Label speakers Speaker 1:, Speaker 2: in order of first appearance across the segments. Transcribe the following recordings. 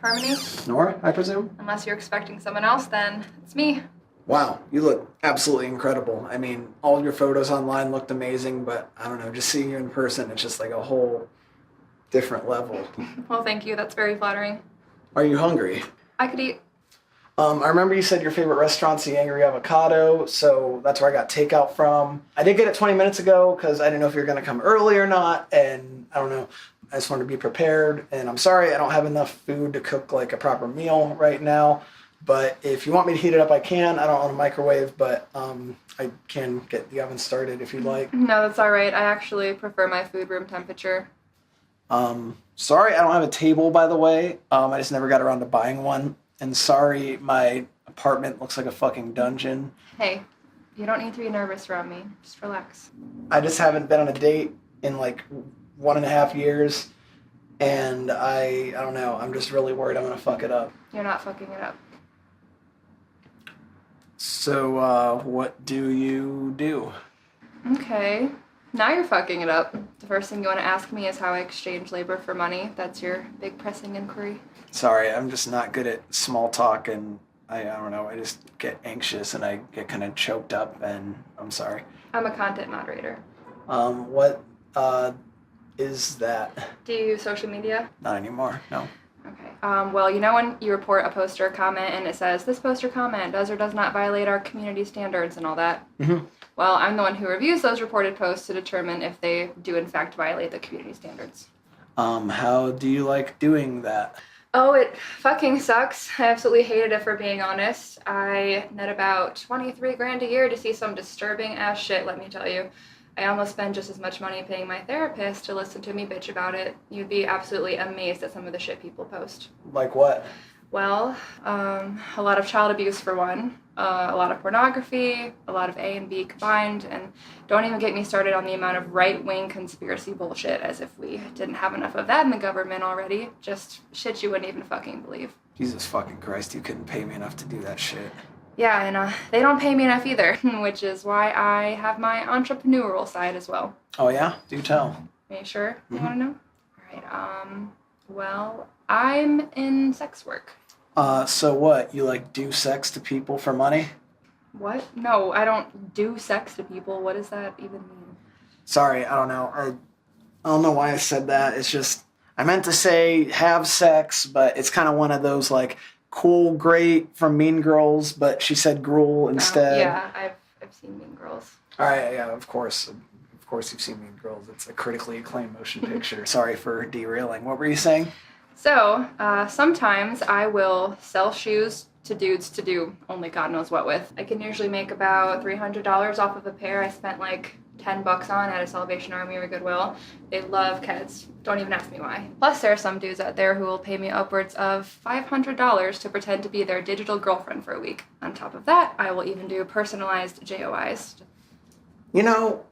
Speaker 1: Harmony?
Speaker 2: Nora, I presume?
Speaker 1: Unless you're expecting someone else, then it's me.
Speaker 2: Wow, you look absolutely incredible. I mean, all of your photos online looked amazing, but I don't know, just seeing you in person, it's just like a whole different level.
Speaker 1: Well, thank you. That's very flattering.
Speaker 2: Are you hungry?
Speaker 1: I could eat.
Speaker 2: I remember you said your favorite restaurant's the Angry Avocado, so that's where I got takeout from. I did get it 20 minutes ago because I didn't know if you were going to come early or not, and I don't know. I just wanted to be prepared, and I'm sorry I don't have enough food to cook like a proper meal right now, but if you want me to heat it up, I can. I don't own a microwave, but I can get the oven started if you'd like.
Speaker 1: No, that's all right. I actually prefer my food room temperature.
Speaker 2: Sorry I don't have a table, by the way. I just never got around to buying one. And sorry, my apartment looks like a fucking dungeon.
Speaker 1: Hey, you don't need to be nervous around me. Just relax.
Speaker 2: I just haven't been on a date in like 1.5 years. And I don't know, I'm just really worried I'm going to fuck it up.
Speaker 1: You're not fucking it up.
Speaker 2: So, what do you do?
Speaker 1: Okay. Now you're fucking it up. The first thing you want to ask me is how I exchange labor for money. That's your big pressing inquiry.
Speaker 2: Sorry, I'm just not good at small talk, and I don't know, I just get anxious and I get kind of choked up, and I'm sorry.
Speaker 1: I'm a content moderator.
Speaker 2: What is that?
Speaker 1: Do you use social media?
Speaker 2: Not anymore, no.
Speaker 1: Okay. Well, you know when you report a post or a comment and it says, this post or comment does or does not violate our community standards and all that?
Speaker 2: Mm-hmm.
Speaker 1: Well, I'm the one who reviews those reported posts to determine if they do in fact violate the community standards.
Speaker 2: How do you like doing that?
Speaker 1: Oh, it fucking sucks. I absolutely hated it, for being honest. I net about 23 grand a year to see some disturbing ass shit, let me tell you. I almost spend just as much money paying my therapist to listen to me bitch about it. You'd be absolutely amazed at some of the shit people post.
Speaker 2: Like what?
Speaker 1: Well, a lot of child abuse for one, a lot of pornography, a lot of A and B combined, and don't even get me started on the amount of right-wing conspiracy bullshit, as if we didn't have enough of that in the government already. Just shit you wouldn't even fucking believe.
Speaker 2: Jesus fucking Christ, you couldn't pay me enough to do that shit.
Speaker 1: Yeah, and they don't pay me enough either, which is why I have my entrepreneurial side as well.
Speaker 2: Oh yeah? Do tell.
Speaker 1: Are you sure you
Speaker 2: Mm-hmm.
Speaker 1: want to know? All right, well, I'm in sex work.
Speaker 2: So what? You like do sex to people for money?
Speaker 1: What? No, I don't do sex to people. What does that even mean?
Speaker 2: Sorry, I don't know. I don't know why I said that. It's just, I meant to say have sex, but it's kind of one of those like cool, great from Mean Girls, but she said gruel instead.
Speaker 1: Yeah, I've seen Mean Girls.
Speaker 2: All right, yeah, of course. Of course you've seen Mean Girls. It's a critically acclaimed motion picture. Sorry for derailing. What were you saying?
Speaker 1: So, sometimes I will sell shoes to dudes to do only God knows what with. I can usually make about $300 off of a pair I spent like $10 on at a Salvation Army or Goodwill. They love Keds. Don't even ask me why. Plus, there are some dudes out there who will pay me upwards of $500 to pretend to be their digital girlfriend for a week. On top of that, I will even do personalized JOIs.
Speaker 2: You know,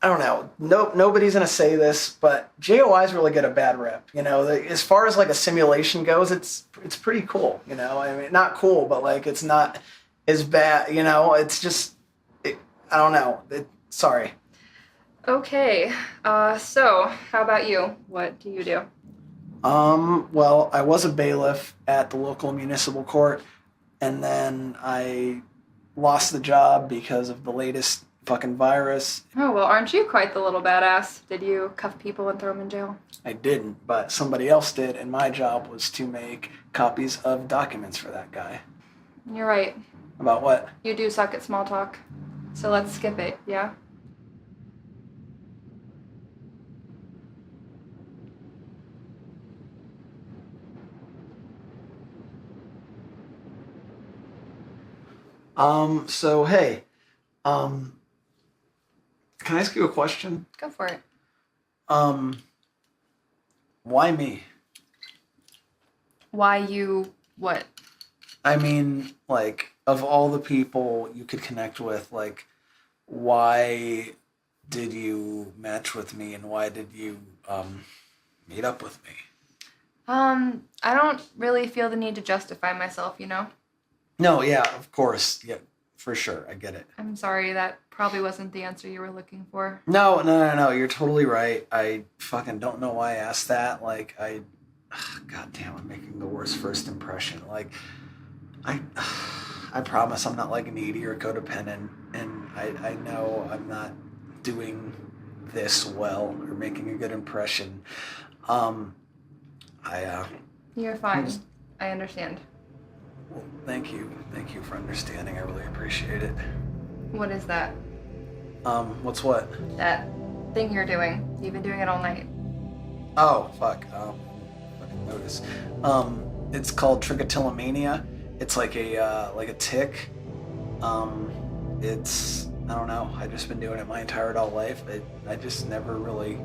Speaker 2: I don't know. Nobody's going to say this, but JOIs really get a bad rep. You know, as far as like a simulation goes, it's pretty cool. You know, I mean, not cool, but like it's not as bad. You know, it's just, I don't know. Sorry.
Speaker 1: Okay, so how about you? What do you do?
Speaker 2: Well, I was a bailiff at the local municipal court, and then I lost the job because of the latest fucking virus.
Speaker 1: Oh, well, aren't you quite the little badass? Did you cuff people and throw them in jail?
Speaker 2: I didn't, but somebody else did, and my job was to make copies of documents for that guy.
Speaker 1: You're right.
Speaker 2: About what?
Speaker 1: You do suck at small talk. So let's skip it, yeah?
Speaker 2: So hey, can I ask you a question?
Speaker 1: Go for it.
Speaker 2: Why me?
Speaker 1: Why you what?
Speaker 2: I mean, like, of all the people you could connect with, like, why did you match with me and why did you, meet up with me?
Speaker 1: I don't really feel the need to justify myself, you know?
Speaker 2: No, yeah, of course. Yeah, for sure. I get it.
Speaker 1: I'm sorry, that probably wasn't the answer you were looking for.
Speaker 2: No. You're totally right. I fucking don't know why I asked that. Like, I God damn, I'm making the worst first impression. Like, I promise I'm not like needy or codependent, and I know I'm not doing this well or making a good impression.
Speaker 1: You're fine. I understand.
Speaker 2: Well, thank you for understanding. I really appreciate it.
Speaker 1: What is that?
Speaker 2: What's what?
Speaker 1: That thing you're doing. You've been doing it all night.
Speaker 2: Oh, fuck. Fucking notice. It's called trichotillomania. It's like a tick. I don't know. I've just been doing it my entire adult life. I just never really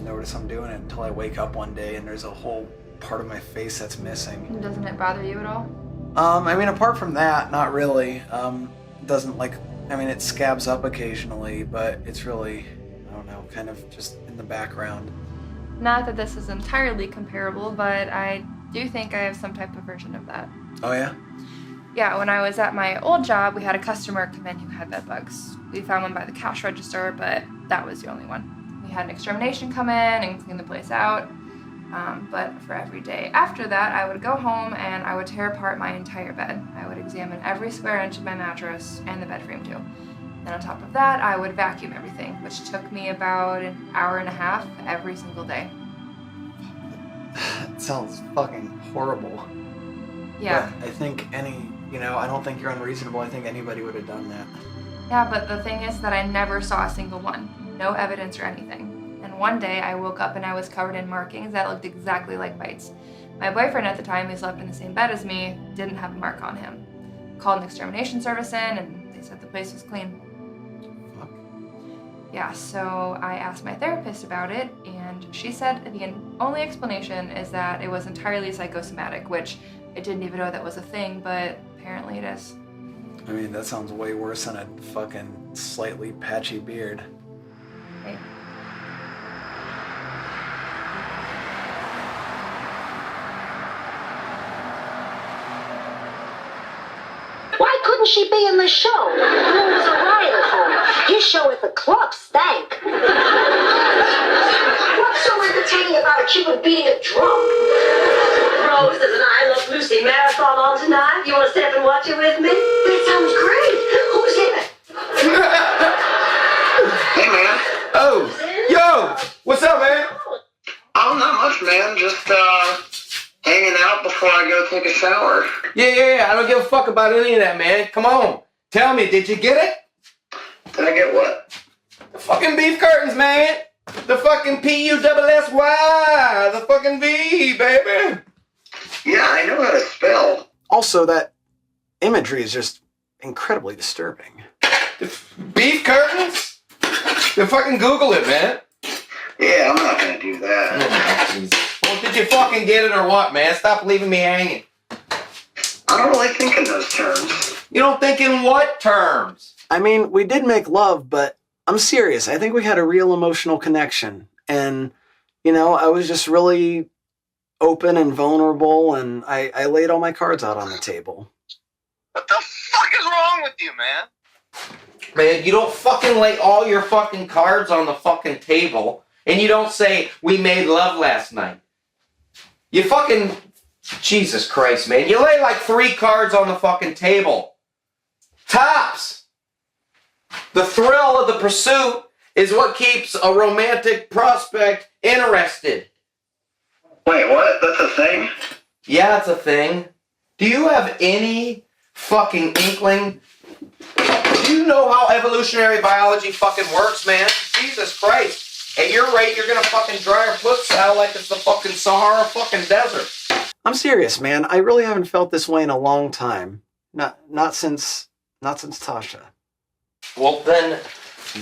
Speaker 2: notice I'm doing it until I wake up one day and there's a whole part of my face that's missing.
Speaker 1: Doesn't it bother you at all?
Speaker 2: I mean, apart from that, not really. Doesn't like, I mean, it scabs up occasionally, but it's really, I don't know, kind of just in the background.
Speaker 1: Not that this is entirely comparable, but I do think I have some type of version of that.
Speaker 2: Oh, yeah?
Speaker 1: Yeah, when I was at my old job, we had a customer come in who had bed bugs. We found one by the cash register, but that was the only one. We had an extermination come in and clean the place out. But for every day after that, I would go home and I would tear apart my entire bed. I would examine every square inch of my mattress and the bed frame too. And on top of that, I would vacuum everything, which took me about an hour and a half every single day.
Speaker 2: It sounds fucking horrible.
Speaker 1: Yeah.
Speaker 2: But I think I don't think you're unreasonable. I think anybody would have done that.
Speaker 1: Yeah, but the thing is that I never saw a single one. No evidence or anything. And one day I woke up and I was covered in markings that looked exactly like bites. My boyfriend at the time, who slept in the same bed as me, didn't have a mark on him. Called an extermination service in and they said the place was clean.
Speaker 2: Fuck.
Speaker 1: Yeah, so I asked my therapist about it and she said the only explanation is that it was entirely psychosomatic, which I didn't even know that was a thing, but apparently it is.
Speaker 2: I mean, that sounds way worse than a fucking slightly patchy beard.
Speaker 1: Right?
Speaker 3: Why couldn't she be in the show? Rules are riot for her. His show at the club stank. What's so entertaining about a Cupid beating a drum? Rose, there's an I Love Lucy marathon on tonight. You want to stay up and watch it with me? That sounds great. Who's in it?
Speaker 4: Hey, man.
Speaker 5: Oh, yo, what's up, man?
Speaker 4: Oh, not much, man. Just, hanging out before I go take a shower.
Speaker 5: Yeah, I don't give a fuck about any of that, man. Come on. Tell me, did you get it?
Speaker 4: Did I get what?
Speaker 5: The fucking beef curtains, man. The fucking P-U-S-S-Y. The fucking V, baby.
Speaker 4: Yeah, I know how to spell.
Speaker 2: Also, that imagery is just incredibly disturbing.
Speaker 5: Beef curtains? Then fucking Google it, man.
Speaker 4: Yeah, I'm not gonna do that.
Speaker 5: Well, did you fucking get it or what, man? Stop leaving me hanging.
Speaker 4: I don't really think in those terms.
Speaker 5: You don't think in what terms?
Speaker 2: I mean, we did make love, but I'm serious. I think we had a real emotional connection. And, I was just really open and vulnerable, and I laid all my cards out on the table.
Speaker 4: What the fuck is wrong with you, man?
Speaker 5: Man, you don't fucking lay all your fucking cards on the fucking table, and you don't say, we made love last night. You fucking... Jesus Christ, man. You lay like 3 cards on the fucking table. Tops! The thrill of the pursuit is what keeps a romantic prospect interested.
Speaker 4: Wait, what? That's a thing?
Speaker 5: Yeah, it's a thing. Do you have any fucking inkling? Do you know how evolutionary biology fucking works, man? Jesus Christ. At your rate, you're gonna fucking dry your puss out like it's the fucking Sahara fucking desert.
Speaker 2: I'm serious, man. I really haven't felt this way in a long time. Not since Tasha.
Speaker 5: Well then,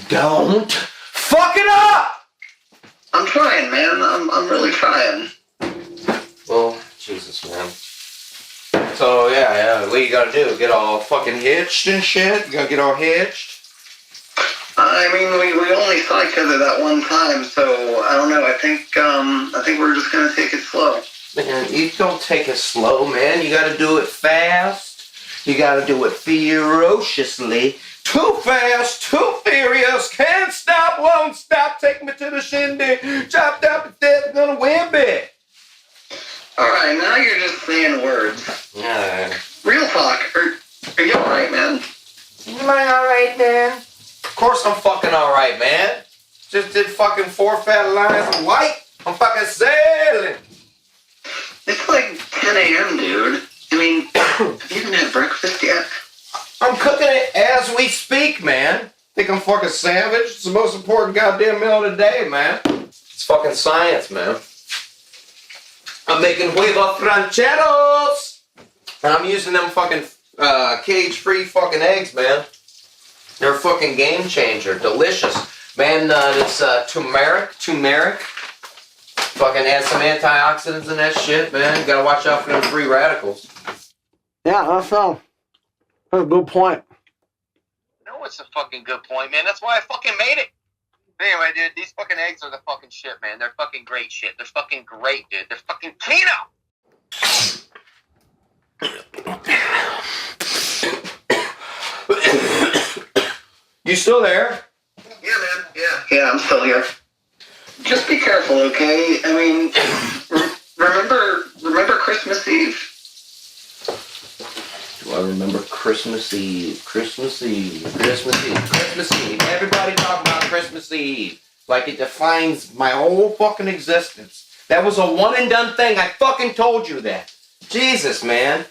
Speaker 5: don't fuck it up!
Speaker 4: I'm trying, man. I'm really trying.
Speaker 5: Well, Jesus, man. So, yeah, what you gotta do? Get all fucking hitched and shit? You gotta get all hitched?
Speaker 4: I mean, we only saw each other that one time, so I don't know. I think we're just gonna take it slow.
Speaker 5: Man, you don't take it slow, man. You gotta do it fast. You gotta do it ferociously. Too fast, too furious. Can't stop, won't stop. Take me to the shindig. Chopped up to death, gonna win big.
Speaker 4: Alright, now you're just saying words. Real talk. Are you alright, man?
Speaker 5: Am I alright, man? Of course I'm fucking alright, man. Just did fucking 4 fat lines of white. I'm fucking sailing.
Speaker 4: It's like 10 a.m., dude. I mean, have you even had breakfast yet?
Speaker 5: I'm cooking it as we speak, man. Think I'm fucking savage? It's the most important goddamn meal of the day, man. It's fucking science, man. I'm making huevos rancheros. And I'm using them fucking cage-free fucking eggs, man. They're a fucking game changer. Delicious. Man, this turmeric. Fucking add some antioxidants in that shit, man. You gotta watch out for them free radicals.
Speaker 2: Yeah, that's a good point.
Speaker 5: No, it's a fucking good point, man. That's why I fucking made it. Anyway, dude, these fucking eggs are the fucking shit, man. They're fucking great shit. They're fucking great, dude. They're fucking keto. You still there?
Speaker 4: Yeah, man. Yeah, I'm still here. Just be careful, okay? I mean, remember Christmas Eve?
Speaker 5: Do I remember Christmas Eve? Christmas Eve. Everybody talk about Christmas Eve. Like it defines my whole fucking existence. That was a one and done thing. I fucking told you that. Jesus, man.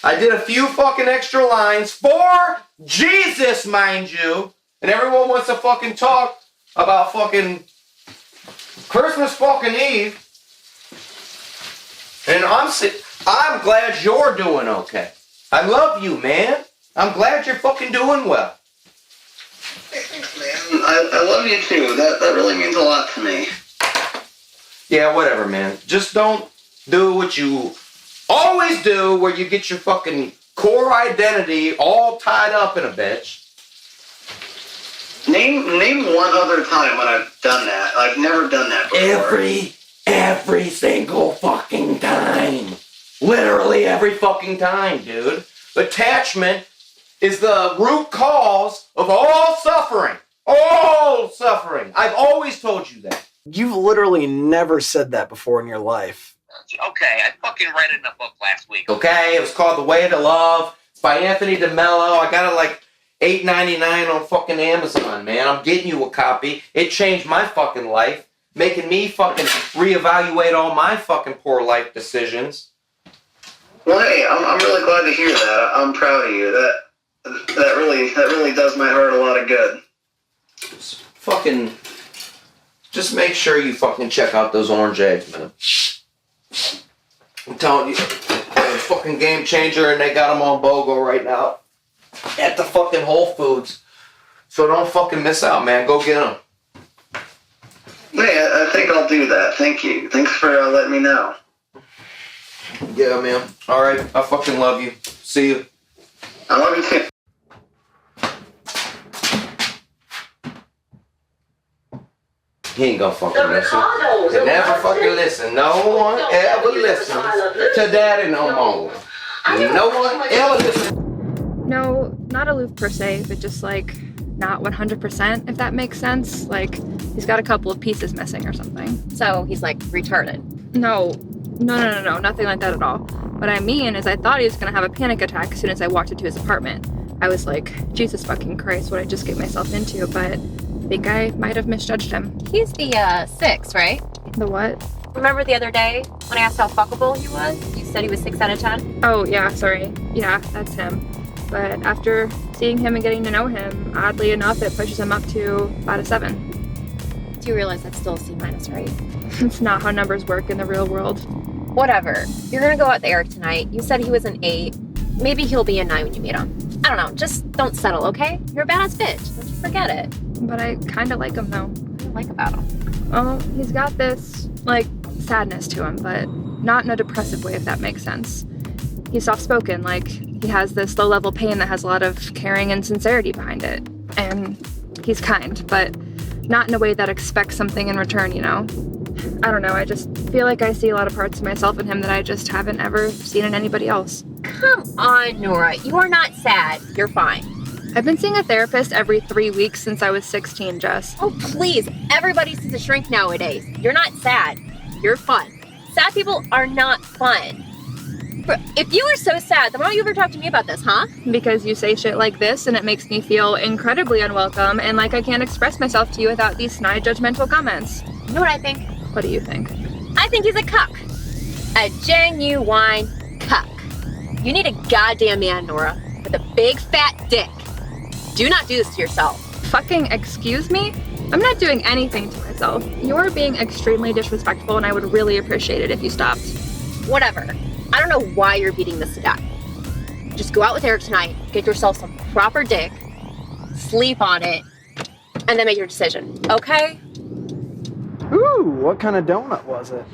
Speaker 5: I did a few fucking extra lines for Jesus, mind you. And everyone wants to fucking talk about fucking Christmas fucking Eve. And I'm glad you're doing okay. I love you, man. I'm glad you're fucking doing well.
Speaker 4: Hey, thanks, man. I love you too. That really means a lot to me.
Speaker 5: Yeah, whatever, man. Just don't do what you always do, where you get your fucking core identity all tied up in a bitch.
Speaker 4: Name one other time when I've done that. I've never done that before.
Speaker 5: Every single fucking time. Literally every fucking time, dude. Attachment is the root cause of all suffering. All suffering. I've always told you that.
Speaker 2: You've literally never said that before in your life.
Speaker 5: Okay, I fucking read it in a book last week. Okay, it was called The Way to Love. It's by Anthony DeMello. I got it like $8.99 on fucking Amazon, man. I'm getting you a copy. It changed my fucking life, making me fucking reevaluate all my fucking poor life decisions.
Speaker 4: Well, hey, I'm really glad to hear that. I'm proud of you. That really does my heart a lot of good.
Speaker 5: Just make sure you fucking check out those orange eggs, man. I'm telling you, they're a fucking game changer, and they got them on BOGO right now at the fucking Whole Foods. So don't fucking miss out, man. Go get them.
Speaker 4: Hey, I think I'll do that. Thank you. Thanks for letting me know.
Speaker 5: Yeah, man. All right, I fucking love you. See you.
Speaker 4: I love you too.
Speaker 5: He ain't gonna fucking listen. They never fucking listen. No one ever listens to Daddy no more. No one ever listens.
Speaker 1: No, not aloof per se, but just like not 100%, if that makes sense. Like he's got a couple of pieces missing or something.
Speaker 6: So he's like retarded.
Speaker 1: No, nothing like that at all. What I mean is I thought he was gonna have a panic attack as soon as I walked into his apartment. I was like, Jesus fucking Christ, what I just get myself into, but I think I might have misjudged him.
Speaker 6: He's the 6, right?
Speaker 1: The what?
Speaker 6: Remember the other day when I asked how fuckable he was? You said he was 6 out of 10?
Speaker 1: Oh, yeah, sorry. Yeah, that's him. But after seeing him and getting to know him, oddly enough, it pushes him up to about a 7.
Speaker 6: Do you realize that's still a C-, right?
Speaker 1: It's not how numbers work in the real world.
Speaker 6: Whatever. You're gonna go out with Eric tonight. You said he was an 8. Maybe he'll be a 9 when you meet him. I don't know. Just don't settle, okay? You're a badass bitch. Don't you forget it.
Speaker 1: But I kind of like him, though.
Speaker 6: What do you like about him?
Speaker 1: Well, he's got this, like, sadness to him, but not in a depressive way, if that makes sense. He's soft-spoken, like, he has this low-level pain that has a lot of caring and sincerity behind it. And he's kind, but not in a way that expects something in return, you know? I don't know, I just feel like I see a lot of parts of myself in him that I just haven't ever seen in anybody else.
Speaker 6: Come on, Nora. You are not sad. You're fine.
Speaker 1: I've been seeing a therapist every 3 weeks since I was 16, Jess.
Speaker 6: Oh, please. Everybody sees a shrink nowadays. You're not sad. You're fun. Sad people are not fun. If you were so sad, then why don't you ever talk to me about this, huh?
Speaker 1: Because you say shit like this and it makes me feel incredibly unwelcome and like I can't express myself to you without these snide judgmental comments.
Speaker 6: You know what I think?
Speaker 1: What do you think?
Speaker 6: I think he's a cuck. A genuine cuck. You need a goddamn man, Nora, with a big fat dick. Do not do this to yourself.
Speaker 1: Fucking excuse me? I'm not doing anything to myself. You're being extremely disrespectful and I would really appreciate it if you stopped.
Speaker 6: Whatever. I don't know why you're beating this to death. Just go out with Eric tonight, get yourself some proper dick, sleep on it, and then make your decision, okay?
Speaker 2: Ooh, what kind of donut was it?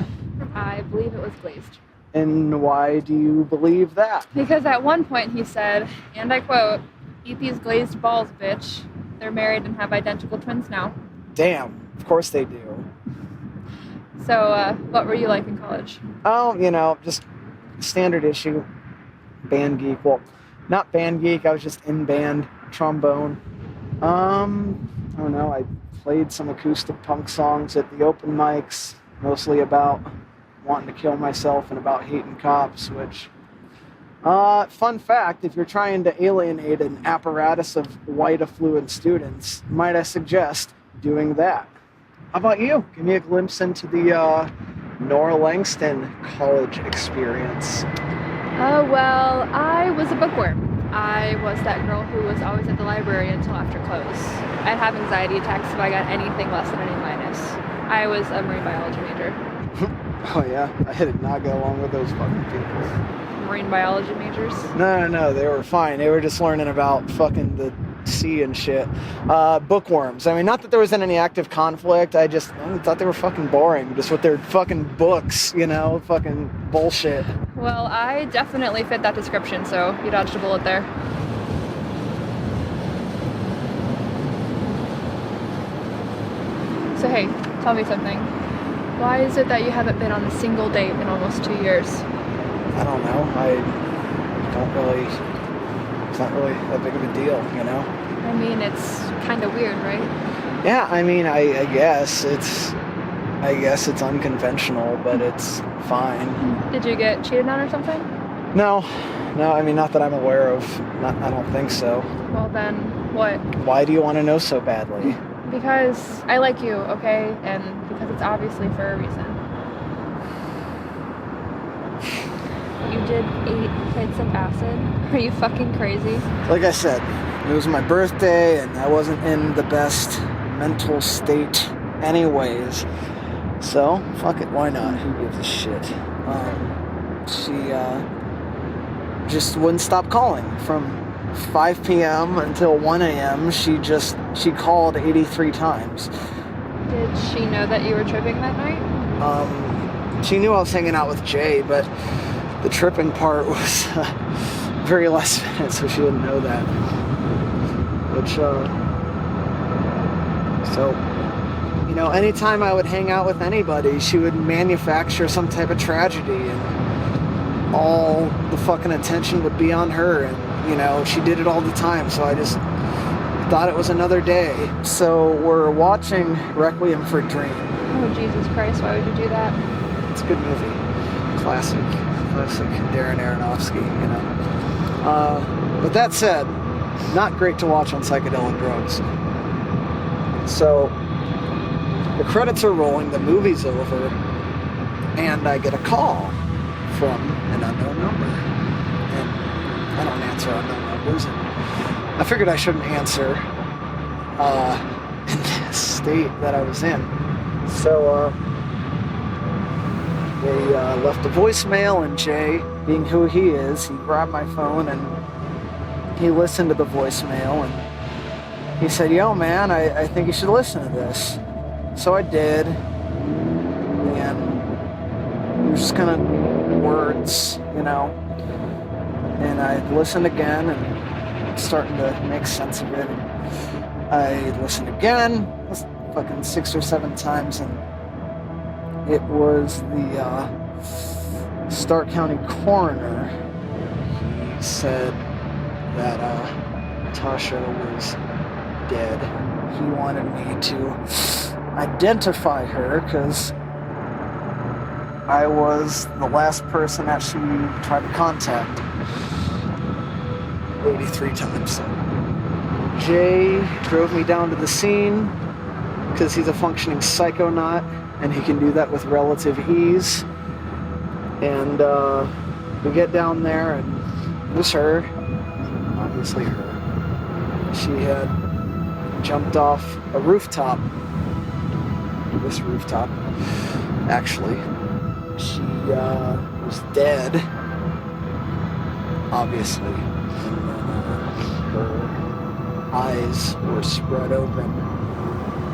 Speaker 1: I believe it was glazed.
Speaker 2: And why do you believe that?
Speaker 1: Because at one point he said, and I quote, "Eat these glazed balls, bitch. They're married and have identical twins now."
Speaker 2: Damn, of course they do.
Speaker 1: So, what were you like in college?
Speaker 2: Oh, just standard issue. Band geek. Well, not band geek, I was just in band, trombone. I don't know, I played some acoustic punk songs at the open mics, mostly about wanting to kill myself and about hating cops, which, fun fact, if you're trying to alienate an apparatus of white affluent students, might I suggest doing that. How about you? Give me a glimpse into the Nora Langston college experience.
Speaker 1: Well, I was a bookworm. I was that girl who was always at the library until after close. I'd have anxiety attacks if I got anything less than an A-. I was a marine biology major.
Speaker 2: Oh yeah, I did not go along with those fucking people.
Speaker 1: Marine biology majors?
Speaker 2: No, they were fine. They were just learning about fucking the sea and shit. Bookworms. I mean, not that there was any active conflict. I thought they were fucking boring. Just with their fucking books, fucking bullshit.
Speaker 1: Well, I definitely fit that description, so you dodged a bullet there. So hey, tell me something. Why is it that you haven't been on a single date in almost 2 years?
Speaker 2: I don't know. It's not really that big of a deal,
Speaker 1: I mean, it's kind of weird, right?
Speaker 2: Yeah, I mean, I guess it's unconventional, but it's fine.
Speaker 1: Did you get cheated on or something?
Speaker 2: No, I mean, not that I'm aware of. I don't think so.
Speaker 1: Well then, what?
Speaker 2: Why do you want to know so badly?
Speaker 1: Because I like you, okay? And because it's obviously for a reason. You did 8 hits of acid? Are you fucking crazy?
Speaker 2: Like I said, it was my birthday and I wasn't in the best mental state anyways. So, fuck it, why not? Who gives a shit? She just wouldn't stop calling. From 5 p.m. until 1 a.m. she called 83 times.
Speaker 1: Did she know that you were tripping that night?
Speaker 2: She knew I was hanging out with Jay, but the tripping part was very last minute, so she didn't know that. Which, anytime I would hang out with anybody, she would manufacture some type of tragedy, and all the fucking attention would be on her, and, she did it all the time, so I just thought it was another day. So we're watching Requiem for a Dream.
Speaker 1: Oh, Jesus Christ, why would you do that?
Speaker 2: It's a good movie. Classic Darren Aronofsky, But that said, not great to watch on psychedelic drugs. So, the credits are rolling, the movie's over, and I get a call from an unknown number. And I don't answer unknown numbers, and I figured I shouldn't answer in the state that I was in. So, they left a voicemail, and Jay, being who he is, he grabbed my phone and he listened to the voicemail, and he said, "Yo, man, I think you should listen to this." So I did, and it was just kind of words, and I listened again, and it's starting to make sense of it. I listened again, fucking 6 or 7 times, and it was the Stark County coroner. He said that Tasha was dead. He wanted me to identify her because I was the last person that she tried to contact 83 times. Jay drove me down to the scene because he's a functioning psychonaut and he can do that with relative ease. And we get down there and it was her, obviously her. She had jumped off a rooftop, this rooftop, actually. She was dead, obviously. And then her eyes were spread open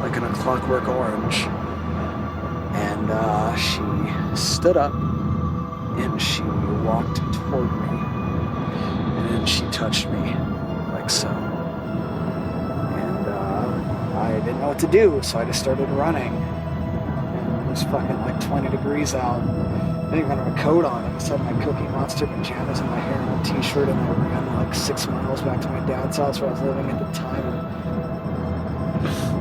Speaker 2: like in a Clockwork Orange. And she stood up and she walked toward me. And then she touched me like so. And I didn't know what to do, so I just started running. And it was fucking like 20 degrees out. I didn't even have a coat on. I just had my Cookie Monster pajamas and my hair and a t-shirt, and I ran like 6 miles back to my dad's house where I was living at the time.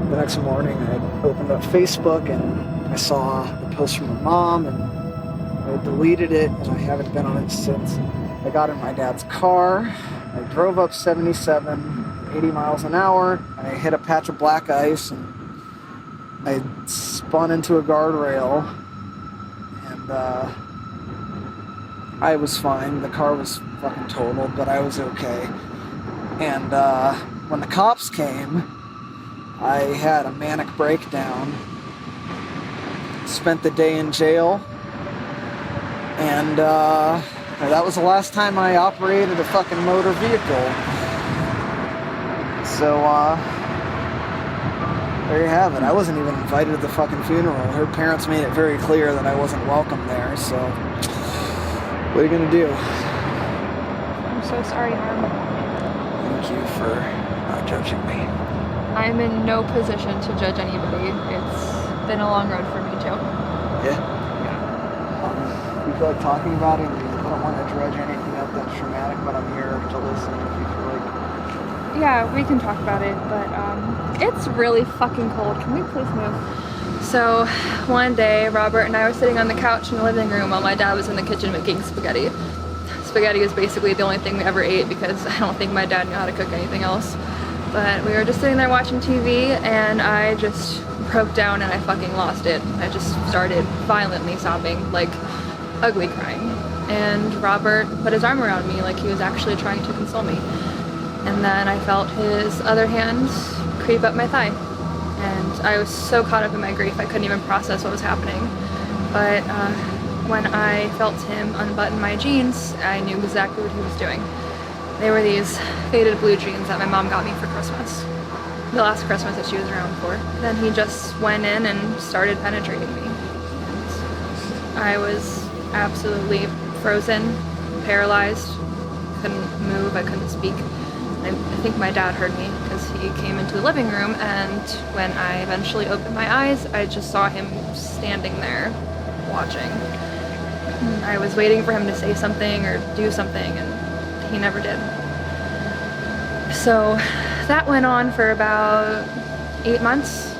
Speaker 2: And the next morning I had opened up Facebook and I saw the post from my mom and I deleted it and I haven't been on it since. I got in my dad's car, I drove up 77, 80 miles an hour, and I hit a patch of black ice and I spun into a guardrail. And I was fine. The car was fucking totaled, but I was okay. And when the cops came, I had a manic breakdown. Spent the day in jail. And that was the last time I operated a fucking motor vehicle. So, there you have it. I wasn't even invited to the fucking funeral. Her parents made it very clear that I wasn't welcome there, so what are you gonna do?
Speaker 1: I'm so sorry, Harm.
Speaker 2: Thank you for not judging me.
Speaker 1: I'm in no position to judge anybody. It's been a long road for me, too.
Speaker 2: Yeah? You feel like talking about it? I don't want to dredge anything up that's traumatic, but I'm here to listen if you feel like...
Speaker 1: Yeah, we can talk about it, but it's really fucking cold. Can we please move? So one day, Robert and I were sitting on the couch in the living room while my dad was in the kitchen making spaghetti. Spaghetti is basically the only thing we ever ate because I don't think my dad knew how to cook anything else. But we were just sitting there watching TV and I just broke down and I fucking lost it. I just started violently sobbing, like ugly crying. And Robert put his arm around me like he was actually trying to console me. And then I felt his other hand creep up my thigh. And I was so caught up in my grief I couldn't even process what was happening. But when I felt him unbutton my jeans, I knew exactly what he was doing. They were these faded blue jeans that my mom got me for Christmas. The last Christmas that she was around for. Then he just went in and started penetrating me. And I was absolutely frozen, paralyzed, couldn't move, I couldn't speak. I think my dad heard me because he came into the living room, and when I eventually opened my eyes, I just saw him standing there watching. I was waiting for him to say something or do something, and he never did. So that went on for about 8 months.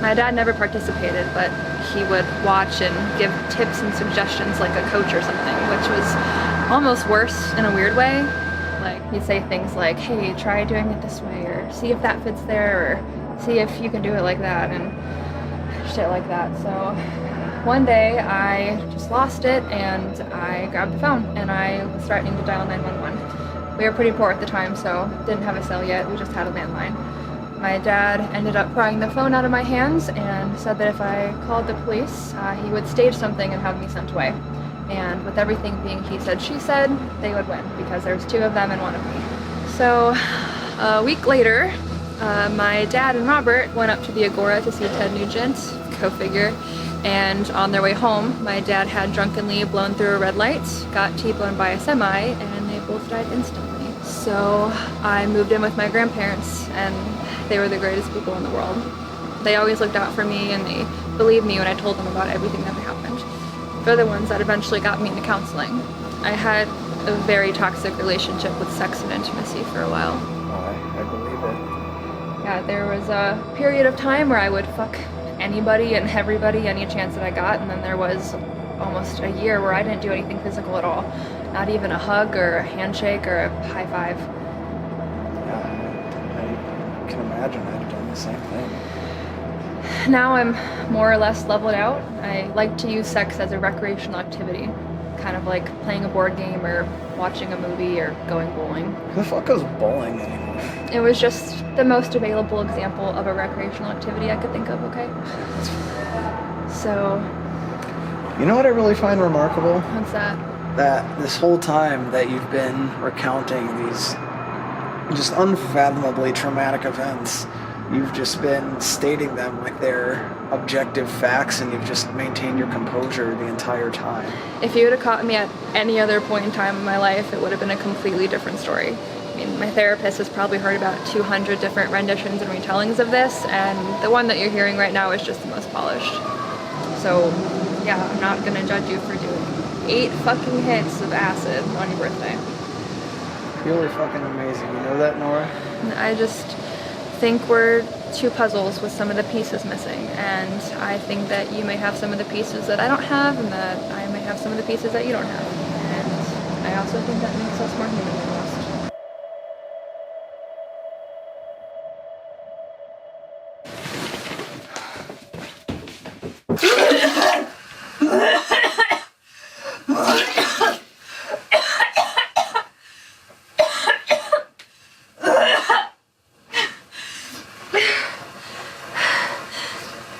Speaker 1: My dad never participated, but he would watch and give tips and suggestions like a coach or something, which was almost worse in a weird way. Like, he'd say things like, hey, try doing it this way, or see if that fits there, or see if you can do it like that, and shit like that. So one day I just lost it and I grabbed the phone and I was threatening to dial 911. We were pretty poor at the time, so didn't have a cell yet, we just had a landline. My dad ended up prying the phone out of my hands and said that if I called the police, he would stage something and have me sent away. And with everything being he said, she said, they would win because there's 2 of them and 1 of me. So a week later, my dad and Robert went up to the Agora to see Ted Nugent, go figure. And on their way home, my dad had drunkenly blown through a red light, got T-boned by a semi, and they both died instantly. So I moved in with my grandparents, and they were the greatest people in the world. They always looked out for me, and they believed me when I told them about everything that had happened. They're the ones that eventually got me into counseling. I had a very toxic relationship with sex and intimacy for a while.
Speaker 2: I believe it.
Speaker 1: Yeah, there was a period of time where I would fuck anybody and everybody any chance that I got, and then there was almost a year where I didn't do anything physical at all. Not even a hug or a handshake or a high five.
Speaker 2: Yeah, I can imagine I'd have done the same thing.
Speaker 1: Now I'm more or less leveled out. I like to use sex as a recreational activity, kind of like playing a board game or watching a movie or going bowling.
Speaker 2: Who the fuck goes bowling anymore?
Speaker 1: It was just the most available example of a recreational activity I could think of, okay? So,
Speaker 2: You know what I really find remarkable?
Speaker 1: what's that?
Speaker 2: That this whole time that you've been recounting these just unfathomably traumatic events, you've just been stating them like they're objective facts, and you've just maintained your composure the entire time.
Speaker 1: If you would have caught me at any other point in time in my life, it would have been a completely different story. I mean, my therapist has probably heard about 200 different renditions and retellings of this, and the one that you're hearing right now is just the most polished. So, yeah, I'm not gonna judge you for doing 8 fucking hits of acid on your birthday.
Speaker 2: Really fucking amazing. You know that, Nora?
Speaker 1: And I just think we're 2 puzzles with some of the pieces missing, and I think that you may have some of the pieces that I don't have, and that I may have some of the pieces that you don't have. And I also think that makes us more human than most.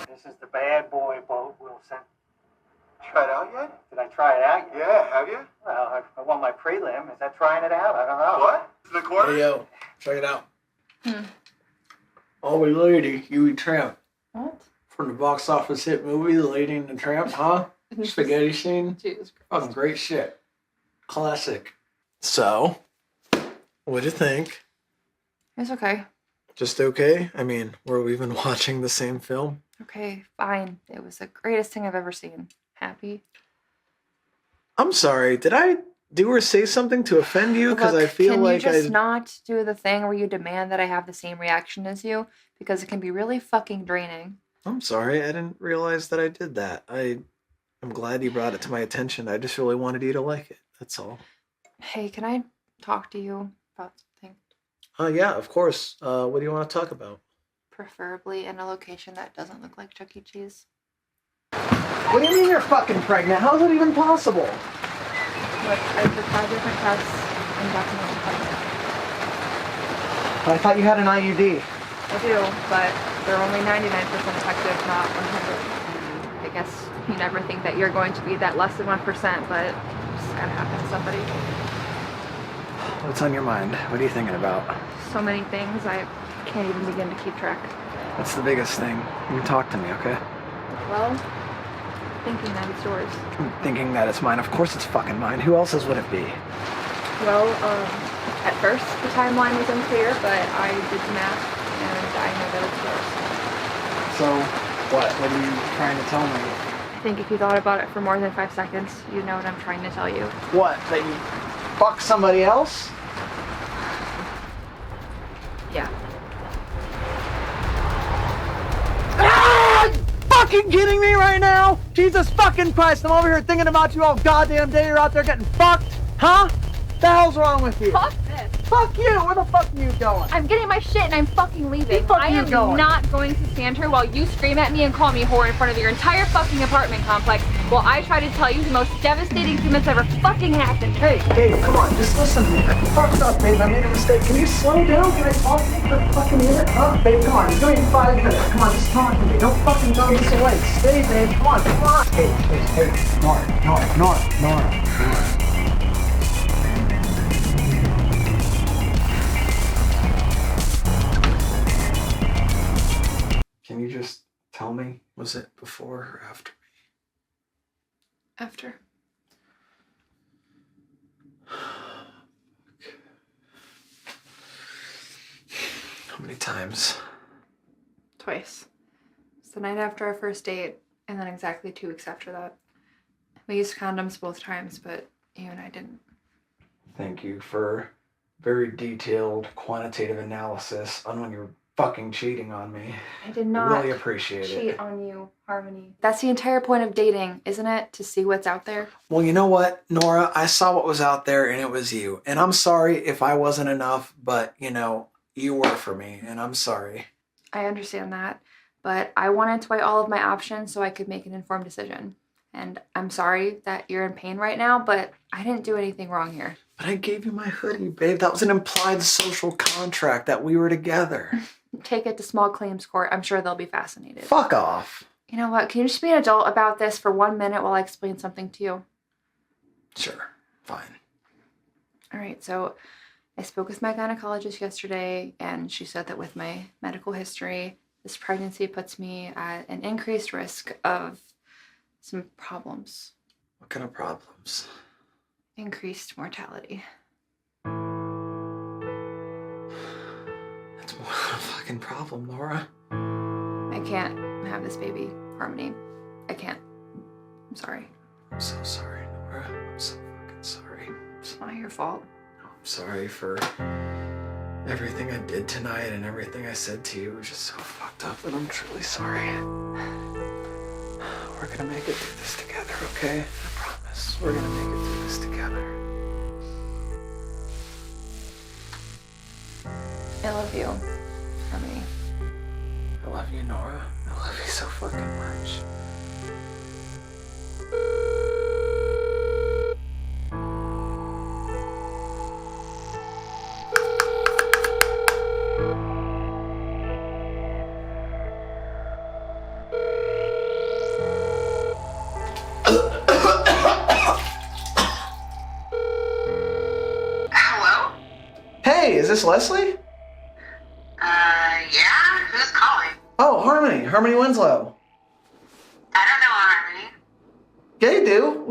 Speaker 7: This is the bad boy boat, Wilson.
Speaker 8: Try it out yet?
Speaker 7: Did I try it out?
Speaker 8: Yeah, have you?
Speaker 7: Well, I won my prelim. Is that trying it out? I don't know.
Speaker 8: What? In the corner?
Speaker 2: Hey, yo, check it out. Oh, lady, Huey Tramp.
Speaker 1: What?
Speaker 2: From the box office hit movie, The Lady and the Tramp, huh? Spaghetti scene.
Speaker 1: Jesus Christ.
Speaker 2: Fucking great shit. Classic. So, what'd you think?
Speaker 1: It's okay.
Speaker 2: Just okay? I mean, were we even watching the same film?
Speaker 1: Okay, fine. It was the greatest thing I've ever seen. Happy?
Speaker 2: I'm sorry, did I do or say something to offend you? Because I
Speaker 1: Look,
Speaker 2: feel
Speaker 1: can
Speaker 2: like
Speaker 1: you just
Speaker 2: I...
Speaker 1: not do the thing where you demand that I have the same reaction as you? Because it can be really fucking draining.
Speaker 2: I'm sorry, I didn't realize that I did that. I'm glad you brought it to my attention. I just really wanted you to like it. That's all.
Speaker 1: Hey, can I talk to you about something?
Speaker 2: Yeah, of course. What do you want to talk about?
Speaker 1: Preferably in a location that doesn't look like Chuck E. Cheese.
Speaker 2: What do you mean you're fucking pregnant? How is it even possible?
Speaker 1: Look, I took 5 different tests and documented pregnant.
Speaker 2: I thought you had an IUD.
Speaker 1: I do, but they're only 99% effective, not 100. I guess you never think that you're going to be that less than 1%, but it's gotta happen to somebody.
Speaker 2: What's on your mind? What are you thinking about?
Speaker 1: So many things, I can't even begin to keep track.
Speaker 2: What's the biggest thing? You can talk to me, okay?
Speaker 1: Well, thinking that it's yours.
Speaker 2: I'm thinking that it's mine. Of course it's fucking mine. Who else's would it be?
Speaker 1: Well, at first the timeline was unclear, but I did the math and I know that it's yours.
Speaker 2: So, what? What are you trying to tell me?
Speaker 1: I think if you thought about it for more than 5 seconds, you'd know what I'm trying to tell you.
Speaker 2: What? That you fuck somebody else?
Speaker 1: Yeah.
Speaker 2: Ah! Are you fucking kidding me right now? Jesus fucking Christ, I'm over here thinking about you all goddamn day. You're out there getting fucked? Huh? The hell's wrong with you?
Speaker 1: Fuck this.
Speaker 2: Fuck you! Where the fuck are you going?
Speaker 1: I'm getting my shit and I'm fucking leaving.
Speaker 2: Fuck
Speaker 1: I
Speaker 2: you
Speaker 1: am
Speaker 2: going?
Speaker 1: not going to stand here while you scream at me and call me whore in front of your entire fucking apartment complex while I try to tell you the most devastating thing that's ever fucking happened.
Speaker 2: Hey, Dave, come on, just listen to me. I fucked up, babe. I made a mistake. Can you slow down? Can I talk to you for a fucking minute? Huh? Babe, come on. Give me 5 minutes. Come on, just talk to me. Don't fucking go this away. Stay, babe. Come on, come on. Hey, Nora. Can you just tell me, was it before or after me?
Speaker 1: After.
Speaker 2: How many times?
Speaker 1: Twice. It's the night after our first date, and then exactly 2 weeks after that. We used condoms both times, but you and I didn't.
Speaker 2: Thank you for very detailed quantitative analysis on when your fucking cheating on me.
Speaker 1: I did
Speaker 2: I
Speaker 1: not
Speaker 2: really appreciate
Speaker 1: cheat
Speaker 2: it.
Speaker 1: on you, Harmony. That's the entire point of dating, isn't it? To see what's out there.
Speaker 2: Well, you know what, Nora? I saw what was out there and it was you. And I'm sorry if I wasn't enough, but, you know, you were for me, and I'm sorry.
Speaker 1: I understand that, but I wanted to weigh all of my options so I could make an informed decision. And I'm sorry that you're in pain right now, but I didn't do anything wrong here.
Speaker 2: But I gave you my hoodie, babe. That was an implied social contract that we were together.
Speaker 1: Take it to small claims court. I'm sure they'll be fascinated.
Speaker 2: Fuck off.
Speaker 1: You know what? Can you just be an adult about this for 1 minute while I explain something to you?
Speaker 2: Sure, fine.
Speaker 1: All right, so I spoke with my gynecologist yesterday, and she said that with my medical history, this pregnancy puts me at an increased risk of some problems.
Speaker 2: What kind of problems?
Speaker 1: Increased mortality.
Speaker 2: That's more than a fucking problem, Nora.
Speaker 1: I can't have this baby, Harmony. I can't. I'm sorry.
Speaker 2: I'm so sorry, Nora. I'm so fucking sorry.
Speaker 1: It's not your fault.
Speaker 2: I'm sorry for everything I did tonight and everything I said to you. It was just so fucked up, and I'm truly sorry. We're gonna make it through this together, okay? I promise. We're gonna make it through this together.
Speaker 1: I love you, Harmony.
Speaker 2: I love you, Nora. I love you so fucking much.
Speaker 3: Hello?
Speaker 2: Hey, is this Leslie?
Speaker 3: Yeah? Who's calling?
Speaker 2: Oh, Harmony. Harmony Winslow.
Speaker 3: I don't know Harmony.
Speaker 2: Yeah, you do.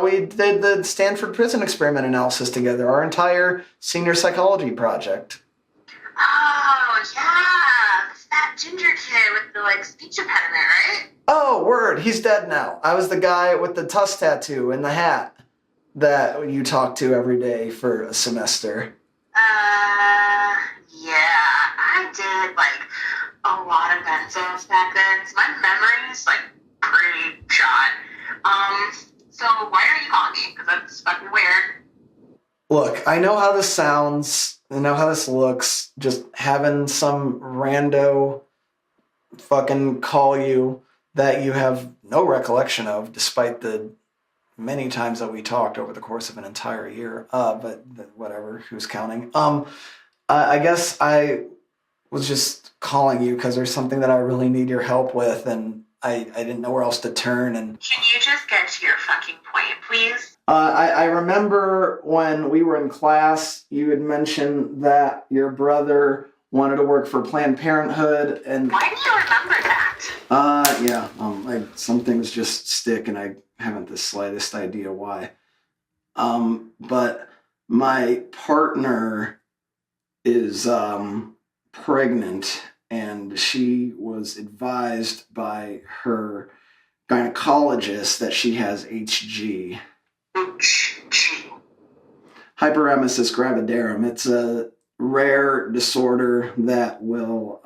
Speaker 2: We did the Stanford Prison Experiment analysis together, our entire senior psychology project.
Speaker 3: Oh, yeah. It's that ginger kid with the, speech impediment, right?
Speaker 2: Oh, word. He's dead now. I was the guy with the tusk tattoo and the hat that you talked to every day for a semester.
Speaker 3: Yeah. I did, a lot of benzos back then. So my memory's, pretty shot. So why are you calling me? Because that's fucking weird.
Speaker 2: Look, I know how this sounds. I know how this looks. Just having some rando fucking call you that you have no recollection of, despite the many times that we talked over the course of an entire year. But whatever, who's counting? I guess I was just calling you because there's something that I really need your help with, and I didn't know where else to turn. And
Speaker 3: Can you just get to your fucking point, please?
Speaker 2: I remember when we were in class, you had mentioned that your brother wanted to work for Planned Parenthood, and
Speaker 3: Why do you remember that?
Speaker 2: some things just stick, and I haven't the slightest idea why. But my partner is pregnant, and she was advised by her gynecologist that she has HG. Hyperemesis gravidarum. It's a rare disorder that will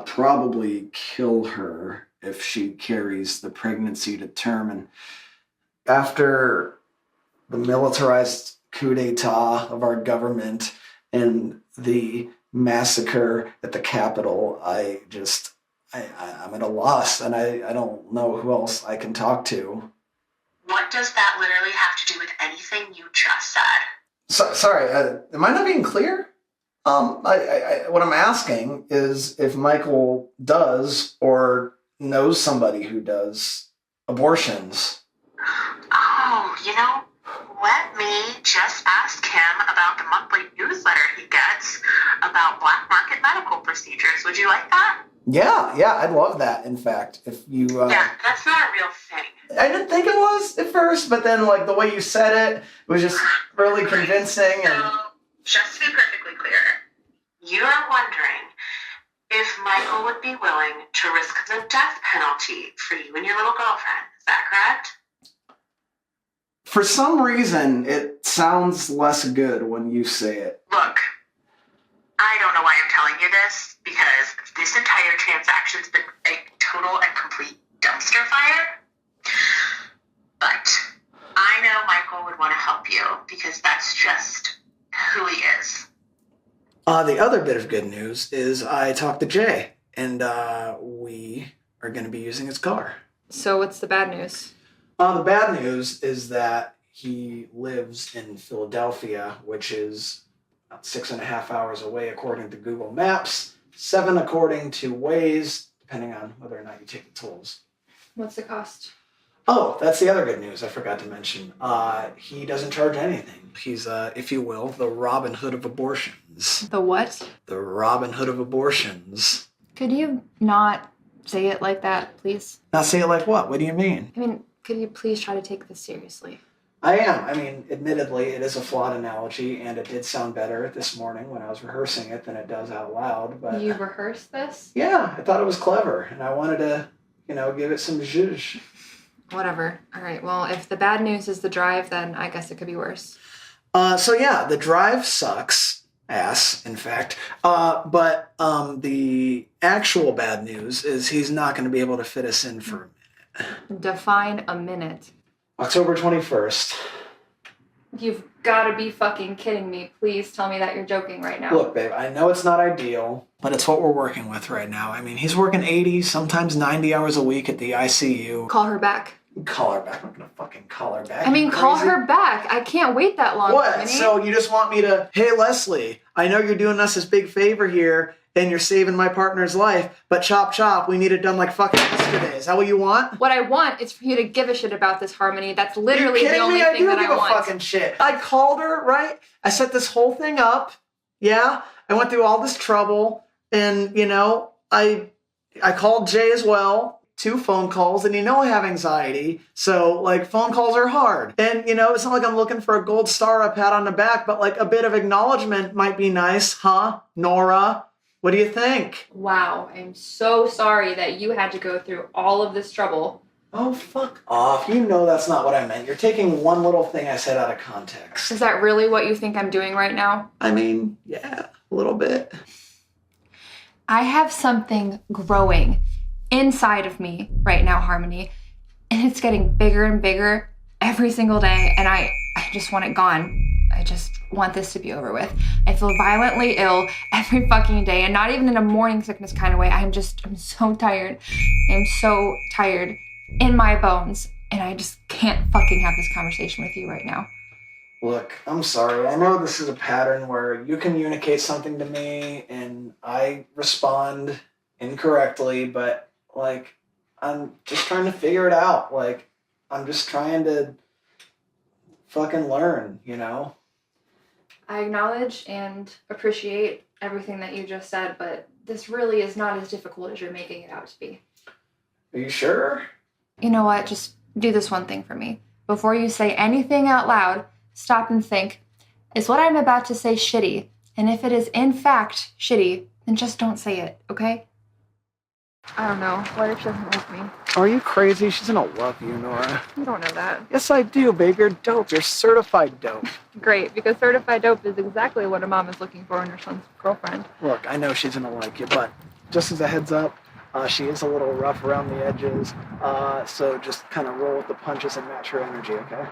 Speaker 2: probably kill her if she carries the pregnancy to term. And after the militarized coup d'etat of our government and the massacre at the Capitol, I'm at a loss, and I don't know who else I can talk to.
Speaker 3: What does that literally have to do with anything you just said?
Speaker 2: Sorry, am I not being clear? What I'm asking is if Michael does or knows somebody who does abortions.
Speaker 3: Oh, let me just ask him about the monthly newsletter he gets about black market medical procedures. Would you like that?
Speaker 2: Yeah, I'd love that. In fact, if you.
Speaker 3: Yeah, that's not a real thing.
Speaker 2: I didn't think it was at first, but then the way you said it was just really convincing.
Speaker 3: So,
Speaker 2: And
Speaker 3: just to be perfectly clear, you are wondering if Michael would be willing to risk the death penalty for you and your little girlfriend. Is that correct?
Speaker 2: for some reason, it sounds less good when you say it.
Speaker 3: Look, I don't know why this because this entire transaction's been a total and complete dumpster fire. But I know Michael would want to help you because that's just who he is.
Speaker 2: The other bit of good news is I talked to Jay, and we are going to be using his car.
Speaker 1: So what's the bad news?
Speaker 2: The bad news is that he lives in Philadelphia, which is about 6.5 hours away according to Google Maps, 7 according to Waze, depending on whether or not you take the tolls.
Speaker 1: What's the cost?
Speaker 2: Oh, that's the other good news I forgot to mention. He doesn't charge anything. He's, if you will, the Robin Hood of abortions.
Speaker 1: The what?
Speaker 2: The Robin Hood of abortions.
Speaker 1: Could you not say it like that, please?
Speaker 2: Now say it like what? What do you mean?
Speaker 1: I mean, could you please try to take this seriously?
Speaker 2: I am. I mean, admittedly, it is a flawed analogy, and it did sound better this morning when I was rehearsing it than it does out loud. But
Speaker 1: You rehearsed this?
Speaker 2: yeah, I thought it was clever, and I wanted to, give it some zhuzh.
Speaker 1: Whatever. All right, well, if the bad news is the drive, then I guess it could be worse.
Speaker 2: So yeah, the drive sucks. Ass, in fact. But the actual bad news is he's not going to be able to fit us in for a minute.
Speaker 1: Define a minute.
Speaker 2: October 21st.
Speaker 1: You've got to be fucking kidding me. Please tell me that you're joking right now.
Speaker 2: Look, babe, I know it's not ideal, but it's what we're working with right now. I mean, he's working 80, sometimes 90 hours a week at the ICU.
Speaker 1: Call her back.
Speaker 2: Call her back. I'm not gonna fucking call her back.
Speaker 1: I mean,
Speaker 2: You
Speaker 1: call
Speaker 2: crazy?
Speaker 1: her back. I can't wait that long.
Speaker 2: What?
Speaker 1: Vinny.
Speaker 2: So you just want me to, hey, Leslie, I know you're doing us this big favor here and you're saving my partner's life, but chop chop, we need it done like fucking yesterday. Is that what you want?
Speaker 1: What I want is for you to give a shit about this, Harmony. That's
Speaker 2: Are
Speaker 1: literally
Speaker 2: you
Speaker 1: the
Speaker 2: kidding
Speaker 1: only
Speaker 2: me? I
Speaker 1: thing
Speaker 2: do
Speaker 1: that
Speaker 2: give
Speaker 1: I
Speaker 2: a
Speaker 1: want.
Speaker 2: fucking shit. I called her, right? I set this whole thing up. Yeah. I went through all this trouble and, I called Jay as well. 2 phone calls, and I have anxiety, so phone calls are hard. And it's not like I'm looking for a gold star, a pat on the back, but a bit of acknowledgement might be nice, huh, Nora? What do you think?
Speaker 1: Wow, I'm so sorry that you had to go through all of this trouble.
Speaker 2: Oh, fuck off. You know that's not what I meant. You're taking one little thing I said out of context.
Speaker 1: Is that really what you think I'm doing right now?
Speaker 2: I mean, yeah, a little bit.
Speaker 1: I have something growing inside of me right now, Harmony, and it's getting bigger and bigger every single day, and I just want it gone. I just want this to be over with. I feel violently ill every fucking day, and not even in a morning sickness kind of way. I'm so tired. I'm so tired in my bones, and I just can't fucking have this conversation with you right now.
Speaker 2: Look, I'm sorry. I know this is a pattern where you communicate something to me and I respond incorrectly, but I'm just trying to figure it out. I'm just trying to fucking learn,
Speaker 1: I acknowledge and appreciate everything that you just said, but this really is not as difficult as you're making it out to be.
Speaker 2: Are you sure?
Speaker 1: You know what? Just do this one thing for me. Before you say anything out loud, stop and think, is what I'm about to say shitty? And if it is in fact shitty, then just don't say it, okay? I don't know. What if she doesn't like me?
Speaker 2: Are you crazy? She doesn't love you, Nora.
Speaker 1: You don't know that.
Speaker 2: Yes, I do, babe. You're dope. You're certified dope.
Speaker 1: Great, because certified dope is exactly what a mom is looking for in her son's girlfriend.
Speaker 2: Look, I know she's gonna like you, but just as a heads up, she is a little rough around the edges, so just kind of roll with the punches and match her energy, okay?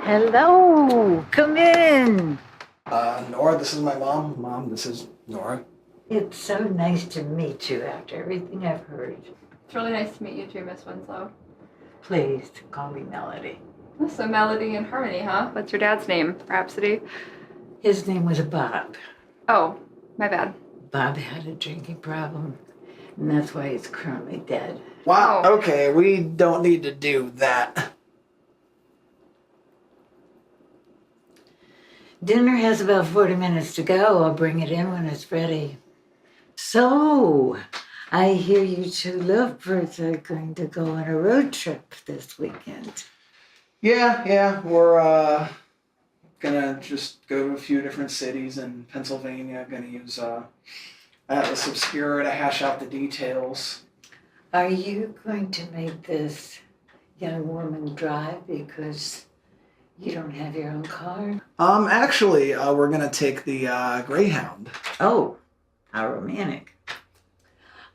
Speaker 9: Hello, come in.
Speaker 2: Nora, this is my mom. Mom, this is Nora.
Speaker 9: It's so nice to meet you after everything I've heard.
Speaker 1: It's really nice to meet you too, Miss Winslow.
Speaker 9: Please call me Melody.
Speaker 1: So Melody and Harmony, huh? What's your dad's name? Rhapsody?
Speaker 9: His name was Bob.
Speaker 1: Oh, my bad.
Speaker 9: Bob had a drinking problem, and that's why he's currently dead.
Speaker 2: Wow,
Speaker 1: Oh.
Speaker 2: okay, we don't need to do that.
Speaker 9: Dinner has about 40 minutes to go. I'll bring it in when it's ready. So, I hear you 2 lovebirds are going to go on a road trip this weekend.
Speaker 2: Yeah, we're gonna just go to a few different cities in Pennsylvania. Gonna use Atlas Obscura to hash out the details.
Speaker 9: Are you going to make this young woman drive? Because You don't have your own car?
Speaker 2: Actually, we're gonna take the Greyhound.
Speaker 9: Oh, how romantic.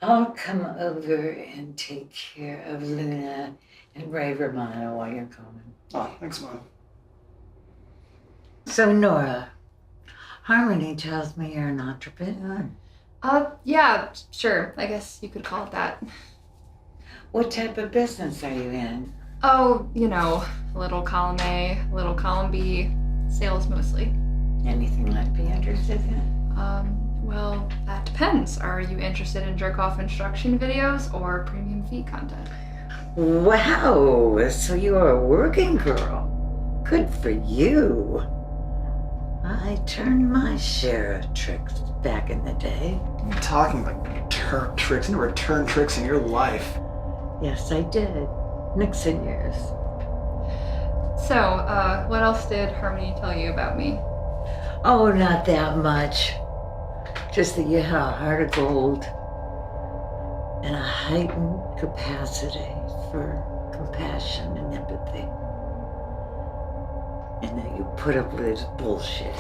Speaker 9: I'll come over and take care of Luna and Ray Romano while you're coming.
Speaker 2: Oh, thanks, Mom.
Speaker 9: So, Nora, Harmony tells me you're an entrepreneur.
Speaker 1: Yeah, sure. I guess you could call it that.
Speaker 9: What type of business are you in?
Speaker 1: Oh, you know, a little column A, a little column B, sales mostly.
Speaker 9: Anything I'd be interested in?
Speaker 1: Well, that depends. Are you interested in jerk-off instruction videos or premium feet content?
Speaker 9: Wow, so you're a working girl. Good for you. I turned my share of tricks back in the day.
Speaker 2: You're talking about return tricks. You never turned tricks in your life.
Speaker 9: Yes, I did. Nixon years.
Speaker 1: So, what else did Harmony tell you about me?
Speaker 9: Oh, not that much. Just that you had a heart of gold and a heightened capacity for compassion and empathy. And that you put up with his bullshit.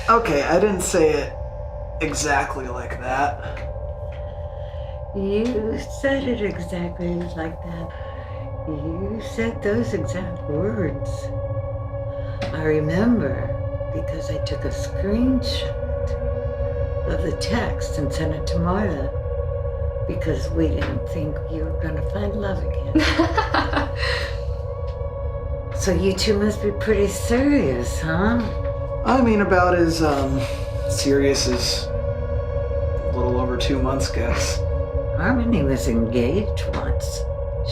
Speaker 2: Okay, I didn't say it exactly like that.
Speaker 9: You said it exactly like that. You said those exact words. I remember because I took a screenshot of the text and sent it to Martha because we didn't think you were going to find love again. So you two must be pretty serious, huh?
Speaker 2: I mean, about as serious as a little over 2 months, guess.
Speaker 9: Harmony was engaged once.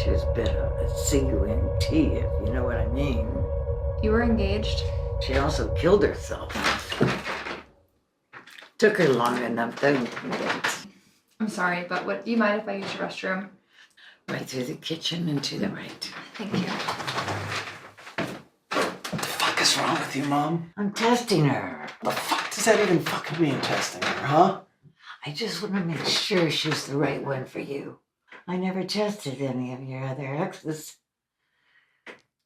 Speaker 9: She was a bit of a CUNT, if you know what I mean.
Speaker 1: You were engaged?
Speaker 9: She also killed herself. Took her long enough, though.
Speaker 1: I'm sorry, but do you mind if I use the restroom?
Speaker 9: Right through the kitchen and to the right.
Speaker 1: Thank you.
Speaker 2: What the fuck is wrong with you, Mom?
Speaker 9: I'm testing her.
Speaker 2: The fuck does that even fucking mean, testing her, huh?
Speaker 9: I just want to make sure she's the right one for you. I never tested any of your other exes.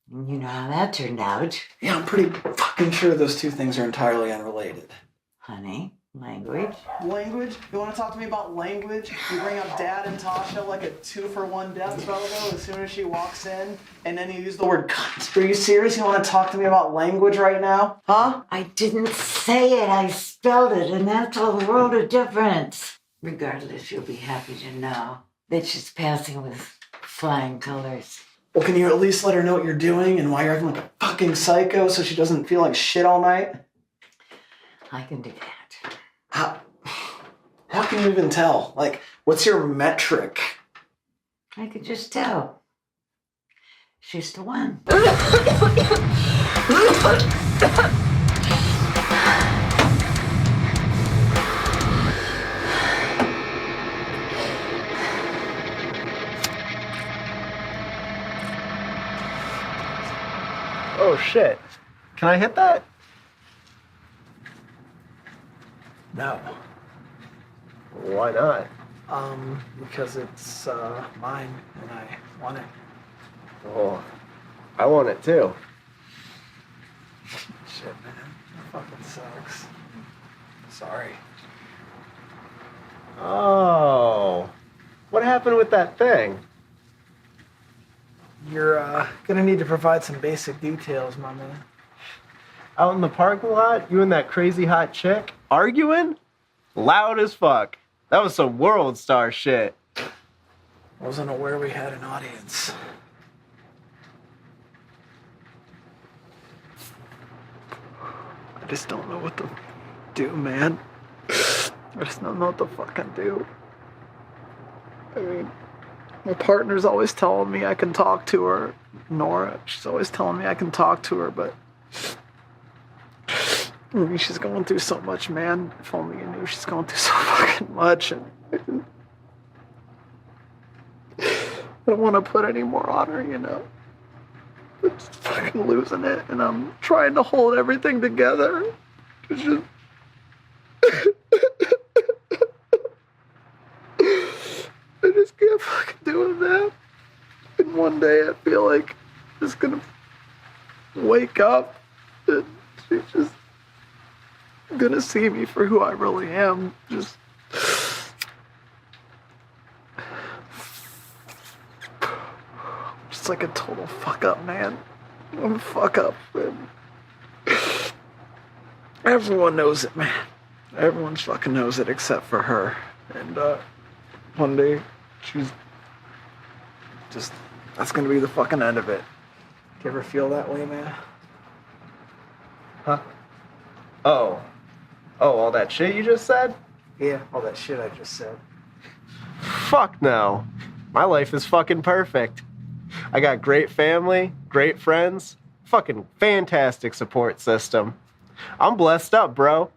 Speaker 9: And you know how that turned out.
Speaker 2: Yeah, I'm pretty fucking sure those two things are entirely unrelated.
Speaker 9: Honey, language.
Speaker 2: Language? You want to talk to me about language? You bring up Dad and Tasha like a 2-for-1 death photo as soon as she walks in, and then you use the word cunt. Are you serious? You want to talk to me about language right now? Huh?
Speaker 9: I didn't say it, I spelled it, and that's a world of difference. Regardless, you'll be happy to know that she's passing with flying colors.
Speaker 2: Well, can you at least let her know what you're doing and why you're acting like a fucking psycho so she doesn't feel like shit all night?
Speaker 9: I can do that.
Speaker 2: How can you even tell? Like, what's your metric?
Speaker 9: I could just tell. She's the one.
Speaker 8: Oh shit. Can I hit that?
Speaker 2: No.
Speaker 8: Why not?
Speaker 2: Because it's mine and I want it.
Speaker 8: Oh, I want it too.
Speaker 2: Shit, man. That fucking sucks. Sorry.
Speaker 8: Oh. What happened with that thing?
Speaker 2: You're gonna need to provide some basic details, my man.
Speaker 8: Out in the parking lot, you and that crazy hot chick arguing? Loud as fuck. That was some world star shit.
Speaker 2: Wasn't aware we had an audience. I just don't know what to do, man. I just don't know what to fucking do. I mean, my partner's always telling me I can talk to her. Nora, she's always telling me I can talk to her, but I mean, she's going through so much, man. If only you knew she's going through so fucking much. And I don't want to put any more on her, you know. I'm just fucking losing it, and I'm trying to hold everything together. It's just... I just can't fucking do it now. And one day I feel like it's gonna wake up and she's just gonna see me for who I really am. Just like a total fuck up, man. I'm a fuck up, man. Everyone knows it, man. Everyone fucking knows it except for her. And one day she's just, that's gonna be the fucking end of it. Do you ever feel that way, man?
Speaker 8: Huh? Oh, all that shit you just said?
Speaker 2: Yeah, all that shit I just said.
Speaker 8: Fuck no. My life is fucking perfect. I got great family, great friends, fucking fantastic support system. I'm blessed up, bro.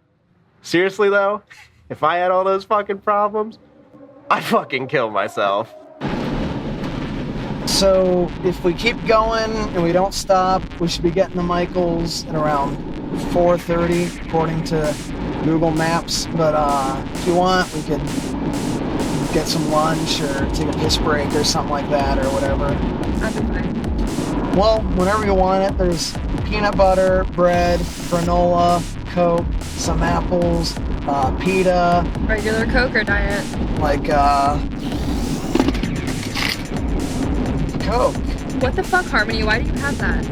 Speaker 8: Seriously though, if I had all those fucking problems, I'd fucking kill myself.
Speaker 2: So if we keep going and we don't stop, we should be getting to Michael's at around 4:30 according to Google Maps. But if you want, we could get some lunch or take a piss break or something like that or whatever.
Speaker 1: I'll be fine.
Speaker 2: Well, whenever you want it, there's peanut butter, bread, granola, Coke, some apples, pita,
Speaker 1: Regular Coke or diet?
Speaker 2: like Coke.
Speaker 1: What the fuck, Harmony? Why do you have that?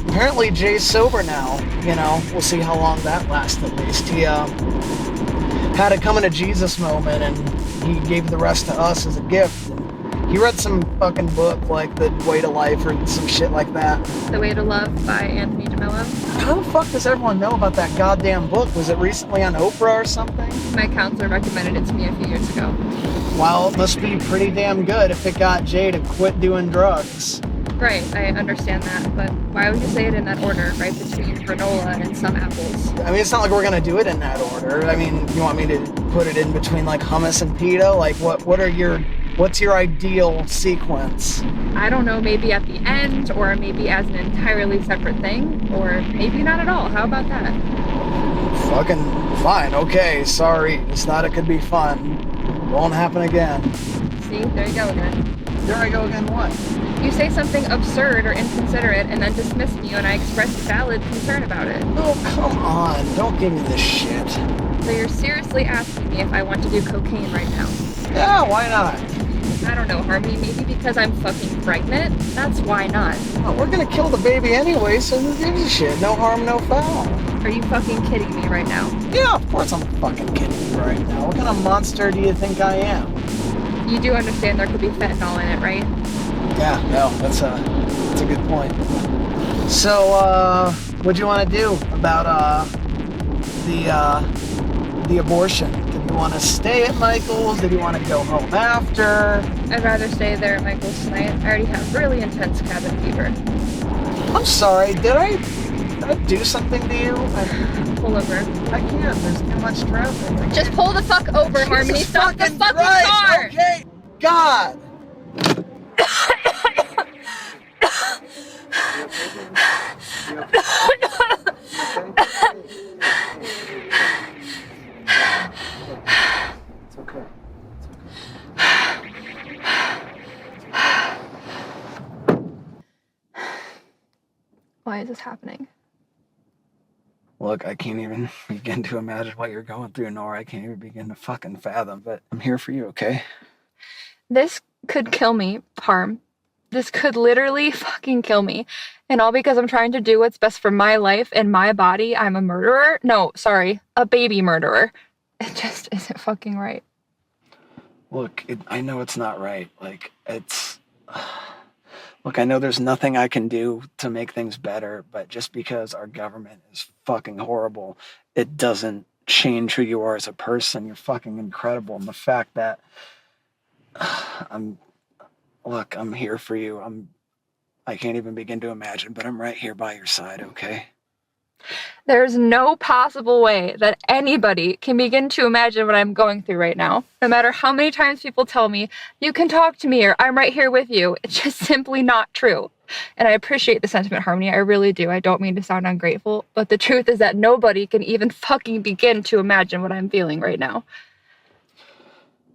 Speaker 2: Apparently Jay's sober now. You know, we'll see how long that lasts at least. He had a coming to Jesus moment and he gave the rest to us as a gift. He read some fucking book like The Way to Life or some shit like that.
Speaker 1: The Way to Love by Anthony DeMello.
Speaker 2: How the fuck does everyone know about that goddamn book? Was it recently on Oprah or something?
Speaker 1: My counselor recommended it to me a few years ago.
Speaker 2: Well, it must be pretty damn good if it got Jay to quit doing drugs.
Speaker 1: Right, I understand that, but why would you say it in that order, right between granola and some apples?
Speaker 2: I mean, it's not like we're gonna do it in that order. I mean, you want me to put it in between like hummus and pita? Like, what's your ideal sequence?
Speaker 1: I don't know, maybe at the end, or maybe as an entirely separate thing, or maybe not at all. How about that?
Speaker 2: Fucking fine. Okay, sorry. Just thought it could be fun. Won't happen again.
Speaker 1: See, there you go again.
Speaker 2: There I go again. What?
Speaker 1: You say something absurd or inconsiderate and then dismiss me when I express valid concern about it.
Speaker 2: Oh, come on. Don't give me this shit.
Speaker 1: So you're seriously asking me if I want to do cocaine right now?
Speaker 2: Yeah, why not?
Speaker 1: I don't know, Harmony, maybe because I'm fucking pregnant? That's why not.
Speaker 2: Well, we're gonna kill the baby anyway, so who gives a shit? No harm, no foul.
Speaker 1: Are you fucking kidding me right now?
Speaker 2: Yeah, of course I'm fucking kidding you right now. What kind of monster do you think I am?
Speaker 1: You do understand there could be fentanyl in it, right?
Speaker 2: Yeah, no, that's a good point. So, what do you want to do about the abortion? Did you want to stay at Michael's? Did you want to go home after?
Speaker 1: I'd rather stay there at Michael's tonight. I already have really intense cabin fever.
Speaker 2: I'm sorry, did I do something to you?
Speaker 1: Pull over.
Speaker 2: I can't, there's too much traffic.
Speaker 1: Just pull the fuck over, Harmony.
Speaker 2: Jesus
Speaker 1: Stop the fucking
Speaker 2: Christ,
Speaker 1: car!
Speaker 2: Okay, God! It's okay.
Speaker 1: Why is this happening?
Speaker 2: Look, I can't even begin to imagine what you're going through, Nora. I can't even begin to fucking fathom, but I'm here for you, okay?
Speaker 1: This could kill me, Harm. This could literally fucking kill me. And all because I'm trying to do what's best for my life and my body. I'm a murderer? No, sorry, a baby murderer. It just isn't fucking right.
Speaker 2: Look, I know it's not right. Like, Look, I know there's nothing I can do to make things better, but just because our government is fucking horrible, it doesn't change who you are as a person. You're fucking incredible. And the fact that I'm here for you. I can't even begin to imagine, but I'm right here by your side, okay?
Speaker 1: There's no possible way that anybody can begin to imagine what I'm going through right now. No matter how many times people tell me, you can talk to me or I'm right here with you. It's just simply not true. And I appreciate the sentiment, Harmony. I really do. I don't mean to sound ungrateful, but the truth is that nobody can even fucking begin to imagine what I'm feeling right now.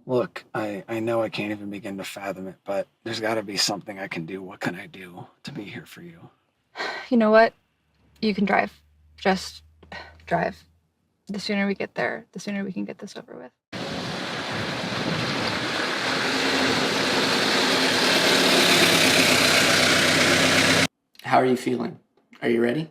Speaker 2: Look, I know I can't even begin to fathom it, but there's got to be something I can do. What can I do to be here for you?
Speaker 1: You know what? You can drive. Just drive. The sooner we get there, the sooner we can get this over with.
Speaker 10: How are you feeling? Are you ready?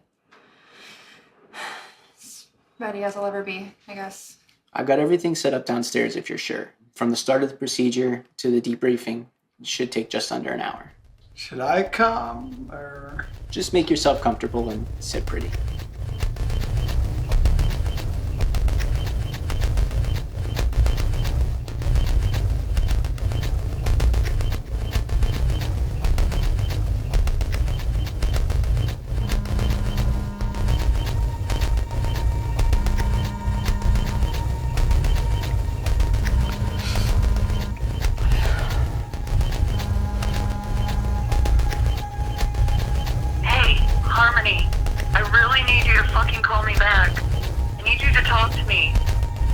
Speaker 1: Ready as I'll ever be, I guess.
Speaker 10: I've got everything set up downstairs if you're sure. From the start of the procedure to the debriefing, it should take just under an hour.
Speaker 2: Should I come or?
Speaker 10: Just make yourself comfortable and sit pretty.
Speaker 3: Hey, Harmony, I really need you to fucking call me back. I need you to talk to me.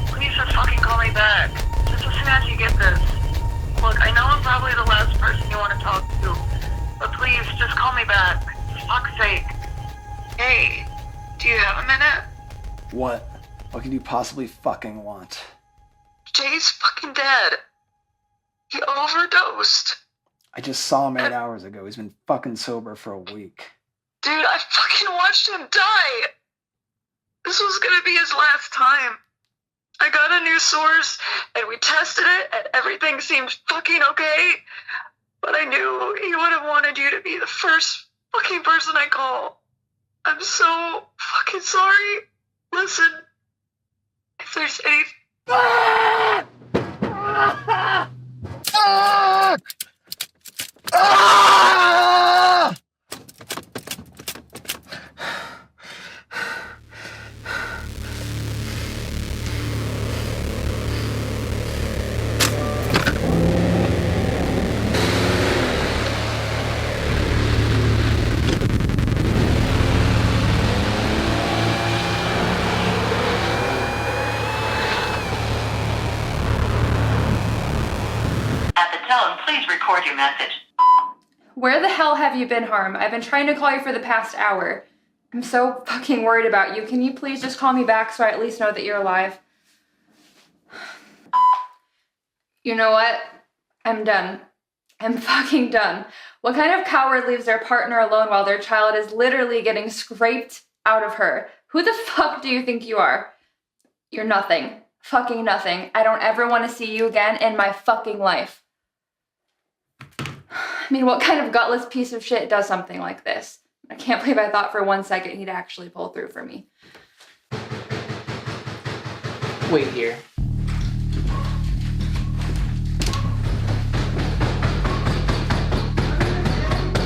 Speaker 3: Please just fucking call me back. Just as soon as you get this. Look, I know I'm probably the last person you want to talk to, but please just call me back. For fuck's sake. Hey, do you have a minute?
Speaker 2: What? What could you possibly fucking want?
Speaker 3: Jay's fucking dead. He overdosed.
Speaker 2: I just saw him 8 hours ago. He's been fucking sober for a week.
Speaker 3: Dude, I fucking watched him die. This was gonna be his last time. I got a new source, and we tested it, and everything seemed fucking okay. But I knew he would have wanted you to be the first fucking person I call. I'm so fucking sorry. Listen, if there's any...
Speaker 11: At the tone, please record your message.
Speaker 1: Where the hell have you been, Harm? I've been trying to call you for the past hour. I'm so fucking worried about you. Can you please just call me back so I at least know that you're alive? You know what? I'm done. I'm fucking done. What kind of coward leaves their partner alone while their child is literally getting scraped out of her? Who the fuck do you think you are? You're nothing. Fucking nothing. I don't ever want to see you again in my fucking life. I mean, what kind of gutless piece of shit does something like this? I can't believe I thought for 1 second he'd actually pull through for me.
Speaker 10: Wait here.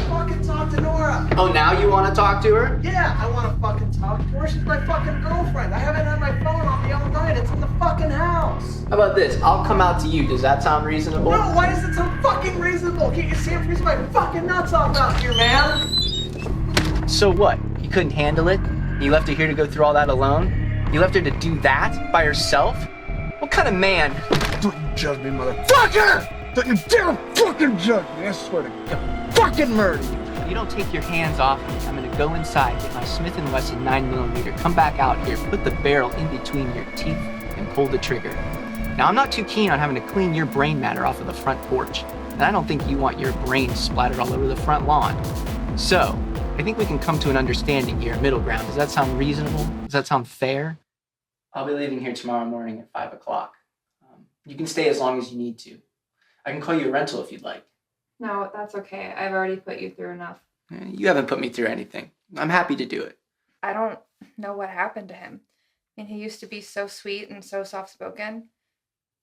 Speaker 2: Fucking talk to Nora.
Speaker 10: Oh, now you want to talk to her?
Speaker 2: Yeah, I want to fucking talk to her. She's my fucking girlfriend. I haven't had my phone on me all night. It's in the fucking house.
Speaker 10: How about this? I'll come out to you. Does that sound reasonable?
Speaker 2: No, why is it so fucking reasonable? Can't you see I'm freezing my fucking nuts off out here, man?
Speaker 10: So what? You couldn't handle it? You left her here to go through all that alone? You left her to do that by herself? What kind of man?
Speaker 2: Don't you judge me, motherfucker! Don't you dare fucking judge me! I swear to God, fucking murder you!
Speaker 10: You don't take your hands off me. I'm gonna go inside, get my Smith & Wesson 9mm, come back out here, put the barrel in between your teeth, and pull the trigger. Now, I'm not too keen on having to clean your brain matter off of the front porch, and I don't think you want your brains splattered all over the front lawn. So, I think we can come to an understanding here, middle ground. Does that sound reasonable? Does that sound fair? I'll be leaving here tomorrow morning at 5 o'clock. You can stay as long as you need to. I can call you a rental if you'd like.
Speaker 1: No, that's okay. I've already put you through enough.
Speaker 10: You haven't put me through anything. I'm happy to do it.
Speaker 1: I don't know what happened to him. I mean, he used to be so sweet and so soft-spoken.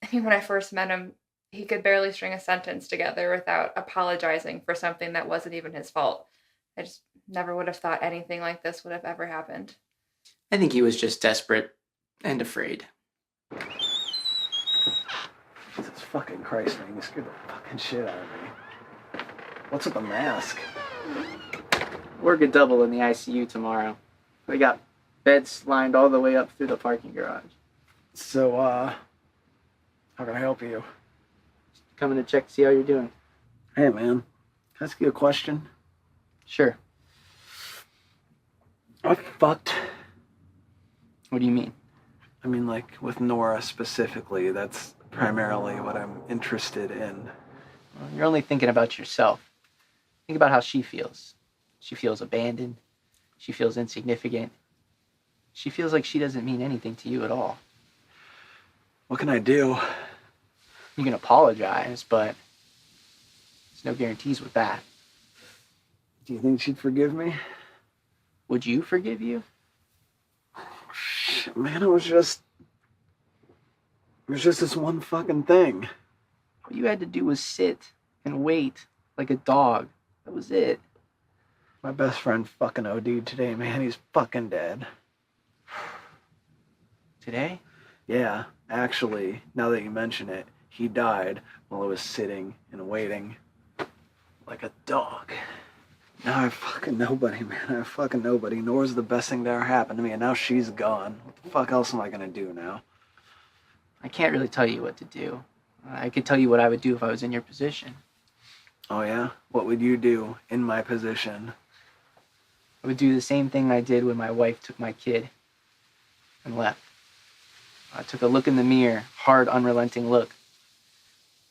Speaker 1: I mean, when I first met him, he could barely string a sentence together without apologizing for something that wasn't even his fault. I just never would have thought anything like this would have ever happened.
Speaker 10: I think he was just desperate and afraid.
Speaker 2: Jesus fucking Christ, man. You scared the fucking shit out of me. What's with the mask?
Speaker 10: Work a double in the ICU tomorrow. We got beds lined all the way up through the parking garage.
Speaker 2: So, how can I help you?
Speaker 10: Coming to check to see how you're doing.
Speaker 2: Hey, man. Can I ask you a question?
Speaker 10: Sure.
Speaker 2: I fucked.
Speaker 10: What do you mean?
Speaker 2: I mean, like, with Nora specifically, that's primarily what I'm interested in.
Speaker 10: Well, you're only thinking about yourself. Think about how she feels. She feels abandoned. She feels insignificant. She feels like she doesn't mean anything to you at all.
Speaker 2: What can I do?
Speaker 10: You can apologize, but there's no guarantees with that.
Speaker 2: Do you think she'd forgive me?
Speaker 10: Would you forgive you?
Speaker 2: Shit, man, it was just this one fucking thing.
Speaker 10: All you had to do was sit and wait like a dog. That was it.
Speaker 2: My best friend fucking OD'd today, man. He's fucking dead.
Speaker 10: Today?
Speaker 2: Yeah, actually, now that you mention it, he died while I was sitting and waiting like a dog. Now I have fucking nobody, man. I have fucking nobody. Nora's the best thing that ever happened to me, and now she's gone. What the fuck else am I gonna do now?
Speaker 10: I can't really tell you what to do. I could tell you what I would do if I was in your position.
Speaker 2: Oh yeah? What would you do in my position?
Speaker 10: I would do the same thing I did when my wife took my kid and left. I took a look in the mirror, hard, unrelenting look,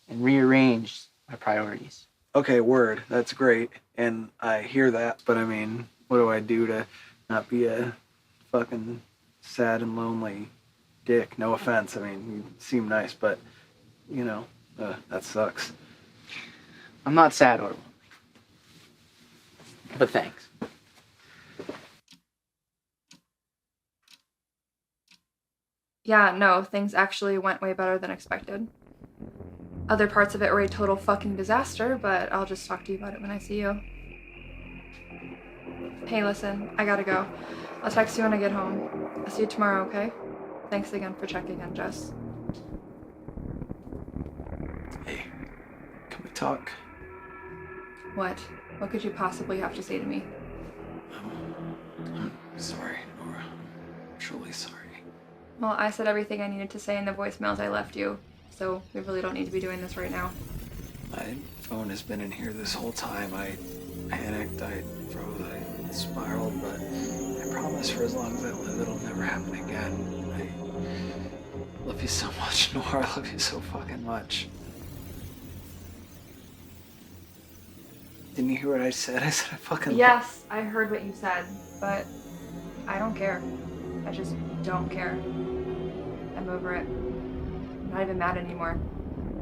Speaker 10: and rearranged my priorities.
Speaker 2: Okay, word. That's great. And I hear that, but I mean, what do I do to not be a fucking sad and lonely dick? No offense. I mean, you seem nice, but, you know, that sucks.
Speaker 10: I'm not sad or lonely. But thanks.
Speaker 1: Yeah, no, things actually went way better than expected. Other parts of it were a total fucking disaster, but I'll just talk to you about it when I see you. Hey, listen, I gotta go. I'll text you when I get home. I'll see you tomorrow, okay? Thanks again for checking in, Jess.
Speaker 2: Hey, can we talk?
Speaker 1: What? What could you possibly have to say to me?
Speaker 2: I'm sorry, Nora. I'm truly sorry.
Speaker 1: Well, I said everything I needed to say in the voicemails I left you, so we really don't need to be doing this right now.
Speaker 2: My phone has been in here this whole time. I panicked, I froze, I spiraled, but I promise for as long as I live, it'll never happen again. I love you so much, Nora. I love you so fucking much. Didn't you hear what I said? I said I fucking
Speaker 1: Yes, I heard what you said, but I don't care. I just don't care. I'm over it. I'm not even mad anymore.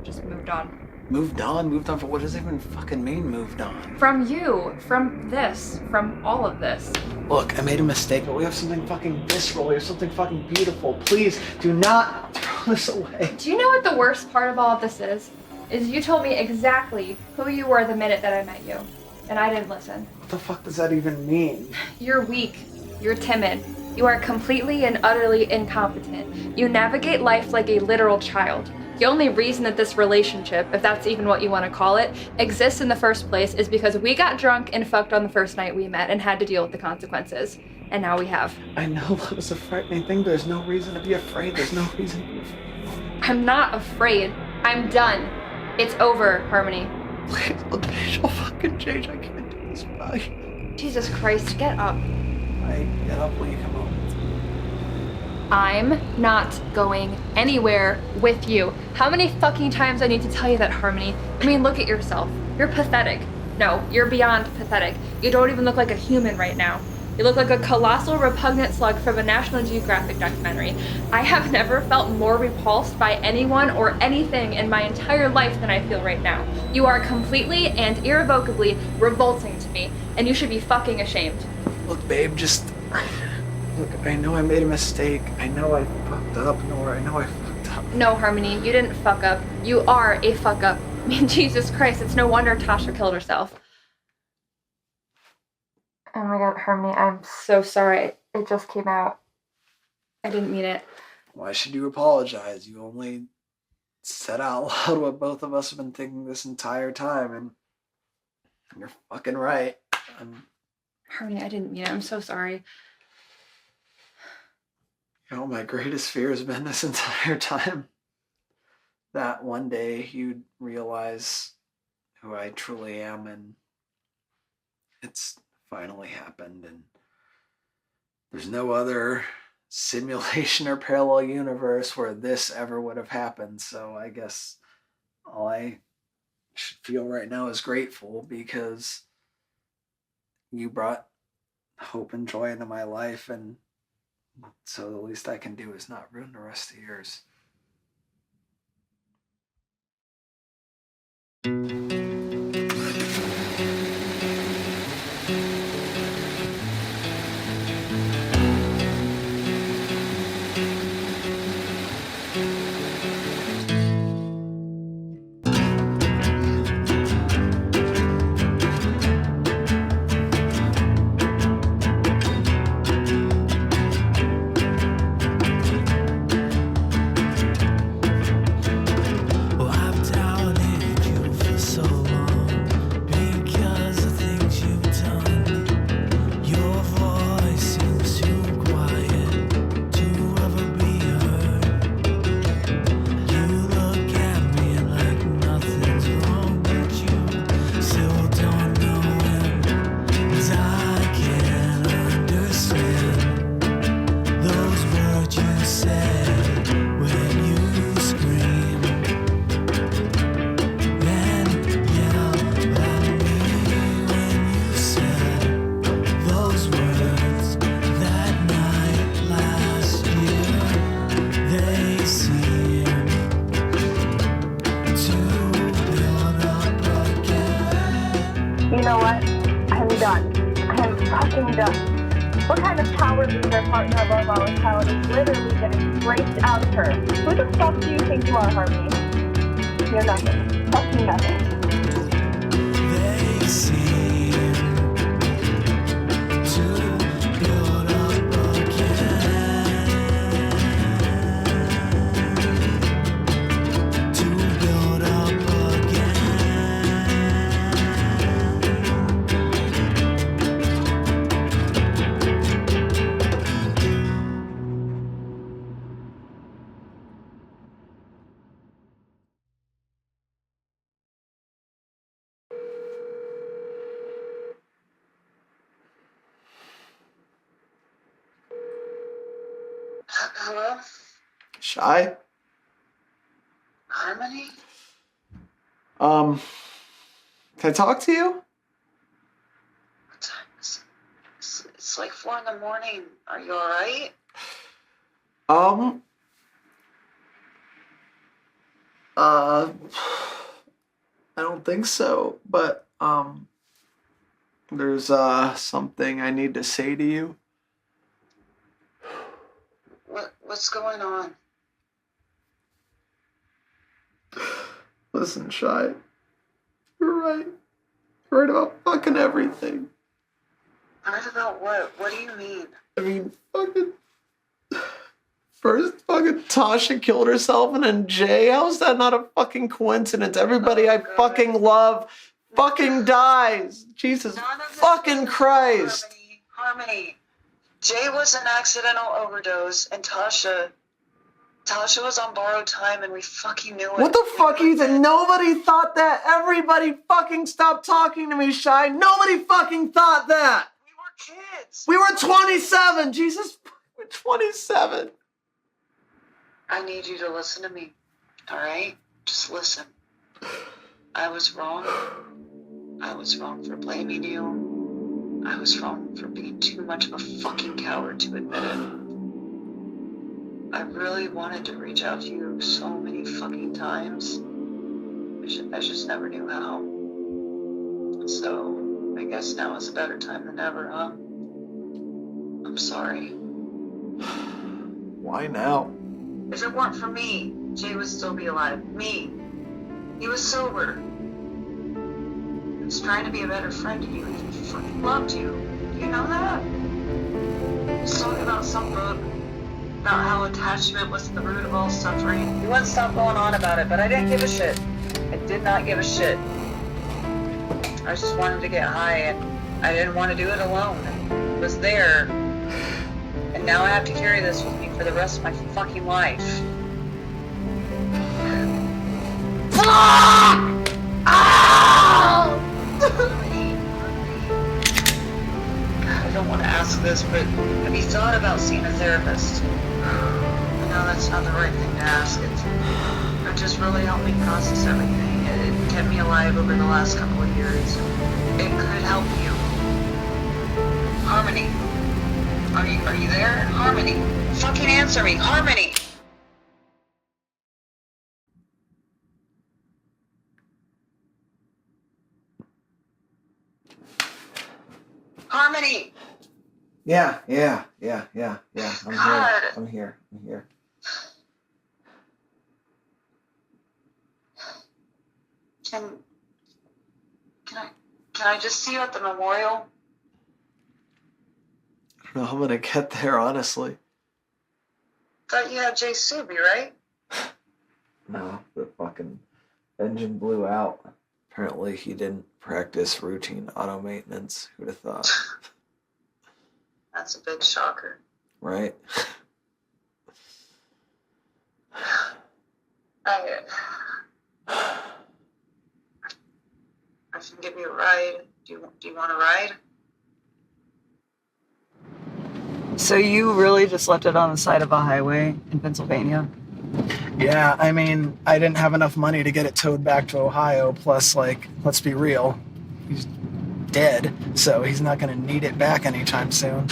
Speaker 1: Just moved on.
Speaker 2: Moved on for what does it even fucking mean, moved on?
Speaker 1: From you, from this, from all of this.
Speaker 2: Look, I made a mistake, but we have something fucking visceral. We have something fucking beautiful. Please do not throw this away.
Speaker 1: Do you know what the worst part of all of this is? Is you told me exactly who you were the minute that I met you, and I didn't listen.
Speaker 2: What the fuck does that even mean?
Speaker 1: You're weak. You're timid. You are completely and utterly incompetent. You navigate life like a literal child. The only reason that this relationship, if that's even what you want to call it, exists in the first place is because we got drunk and fucked on the first night we met and had to deal with the consequences. And now we have.
Speaker 2: I know love is a frightening thing, but there's no reason to be afraid. There's no reason to be afraid.
Speaker 1: I'm not afraid. I'm done. It's over, Harmony.
Speaker 2: Please, I'll change. I'll fucking change. I can't do this. Bye.
Speaker 1: Jesus Christ, get up.
Speaker 2: I get up when you come home.
Speaker 1: I'm not going anywhere with you. How many fucking times I need to tell you that, Harmony? I mean, look at yourself. You're pathetic. No, you're beyond pathetic. You don't even look like a human right now. You look like a colossal repugnant slug from a National Geographic documentary. I have never felt more repulsed by anyone or anything in my entire life than I feel right now. You are completely and irrevocably revolting to me, and you should be fucking ashamed.
Speaker 2: Look, babe, just... Look, I know I made a mistake. I know I fucked up, Nora. I know I fucked up.
Speaker 1: No, Harmony, you didn't fuck up. You are a fuck up. I mean, Jesus Christ, it's no wonder Tasha killed herself. Oh my god, Harmony, I'm so sorry. It just came out. I didn't mean it.
Speaker 2: Why should you apologize? You only said out loud what both of us have been thinking this entire time, and you're fucking right.
Speaker 1: Harmony, I didn't mean it. I'm so sorry.
Speaker 2: You know, my greatest fear has been this entire time that one day you'd realize who I truly am, and it's finally happened, and there's no other simulation or parallel universe where this ever would have happened. So I guess all I should feel right now is grateful because you brought hope and joy into my life, and so the least I can do is not ruin the rest of yours.
Speaker 12: You know what? I'm done. I'm fucking done. What kind of coward leader partner of our child is literally getting scraped out of her? Who the fuck do you think you are, Harvey? You're nothing. Fucking nothing.
Speaker 13: They seem to build up again. To build up again.
Speaker 3: Hello?
Speaker 2: Shy?
Speaker 3: Harmony?
Speaker 2: Can I talk to you?
Speaker 3: What time is it? It's like 4 in the morning. Are you alright?
Speaker 2: I don't think so, but, there's, something I need to say to you.
Speaker 3: What's going on?
Speaker 2: Listen, Shy. You're right. You're right about fucking everything.
Speaker 3: Right about what? What do you mean?
Speaker 2: I mean, fucking... First, fucking Tasha killed herself, and then Jay. How's that not a fucking coincidence? Everybody I fucking love fucking dies. Jesus fucking Christ.
Speaker 3: Harmony. Jay was an accidental overdose, and Tasha was on borrowed time, and we fucking knew it.
Speaker 2: What the fuck you think? Nobody thought that. Everybody fucking stopped talking to me, Shy. Nobody fucking thought that.
Speaker 3: We were kids.
Speaker 2: We were 27. Jesus, we're 27.
Speaker 3: I need you to listen to me, alright? Just listen. I was wrong. I was wrong for blaming you. I was wrong for being too much of a fucking coward to admit it. I really wanted to reach out to you so many fucking times. I just never knew how. So, I guess now is a better time than ever, huh? I'm sorry.
Speaker 2: Why now?
Speaker 3: If it weren't for me, Jay would still be alive. Me. He was sober. He was trying to be a better friend to you. He fucking loved you. Do you know that? He was talking about some book about how attachment was the root of all suffering. He wouldn't stop going on about it, but I didn't give a shit. I did not give a shit. I just wanted to get high, and I didn't want to do it alone. It was there. And now I have to carry this with me for the rest of my fucking life. God, I don't want to ask
Speaker 14: ask this, but have you thought about seeing a therapist? I know that's not the right thing to ask. It just really helped me process everything. It kept me alive over the last couple of years. It could help you. Harmony. Are you there? Harmony. Fucking answer me. Harmony. Harmony.
Speaker 2: Yeah. I'm
Speaker 14: God.
Speaker 2: here.
Speaker 14: Can I just see you at the memorial?
Speaker 2: I don't know how I'm gonna get there, honestly.
Speaker 14: Thought you had Jay Subi, right?
Speaker 2: No, the fucking engine blew out. Apparently he didn't practice routine auto maintenance. Who'd have thought?
Speaker 14: That's a big shocker.
Speaker 2: Right?
Speaker 14: I can give you a ride. Do you want a ride? So you really just left it on the side of a highway in Pennsylvania?
Speaker 2: Yeah, I mean, I didn't have enough money to get it towed back to Ohio. Plus, like, let's be real, he's dead, so he's not gonna need it back anytime soon.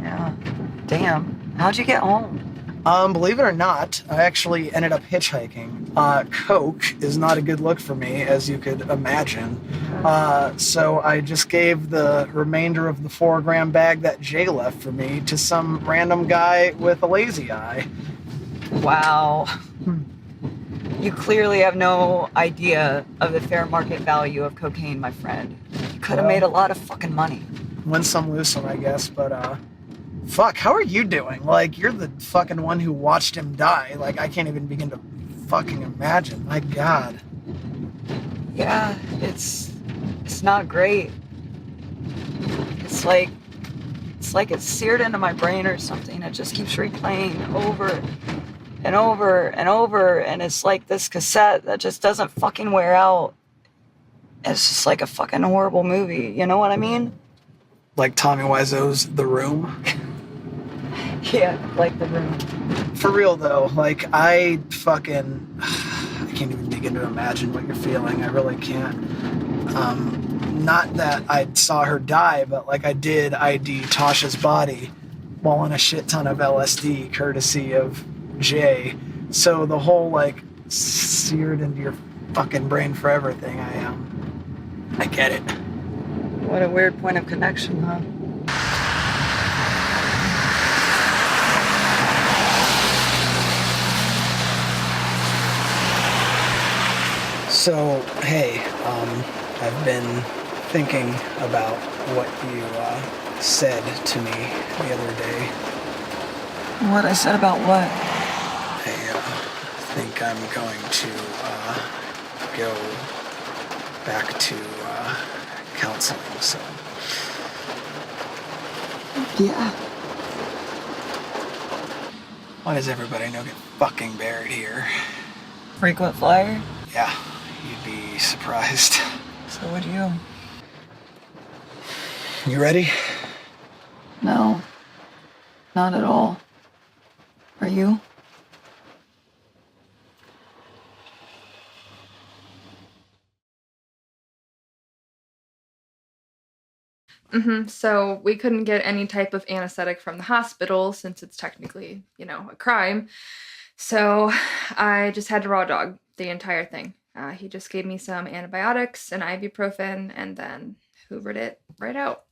Speaker 14: Yeah. Damn. How'd you get home?
Speaker 2: Believe it or not, I actually ended up hitchhiking. Coke is not a good look for me, as you could imagine. So I just gave the remainder of the 4-gram bag that Jay left for me to some random guy with a lazy eye.
Speaker 14: Wow. You clearly have no idea of the fair market value of cocaine, my friend. You could have made a lot of fucking money.
Speaker 2: Win some, lose some, I guess, but, fuck, how are you doing? Like, you're the fucking one who watched him die. Like, I can't even begin to fucking imagine. My God.
Speaker 14: Yeah, it's not great. It's like it's seared into my brain or something. It just keeps replaying over and over and over, and it's like this cassette that just doesn't fucking wear out. It's just like a fucking horrible movie, you know what I mean?
Speaker 2: Like Tommy Wiseau's The Room?
Speaker 14: Yeah, like The Room.
Speaker 2: For real though, like I can't even begin to imagine what you're feeling. I really can't. Not that I saw her die, but like I did ID Tasha's body while on a shit ton of LSD, courtesy of Jay. So the whole like seared into your fucking brain forever thing, I get it.
Speaker 14: What a weird point of connection, huh?
Speaker 2: So, hey, I've been thinking about what you said to me the other day.
Speaker 14: What I said about what?
Speaker 2: I think I'm going to go back to counseling, so.
Speaker 14: Yeah.
Speaker 2: Why does everybody know get fucking buried here?
Speaker 14: Frequent flyer?
Speaker 2: Yeah, you'd be surprised.
Speaker 14: So would you?
Speaker 2: You ready?
Speaker 14: No. Not at all. Are you?
Speaker 1: So we couldn't get any type of anesthetic from the hospital since it's technically, a crime. So I just had to raw dog the entire thing. He just gave me some antibiotics and ibuprofen and then hoovered it right out.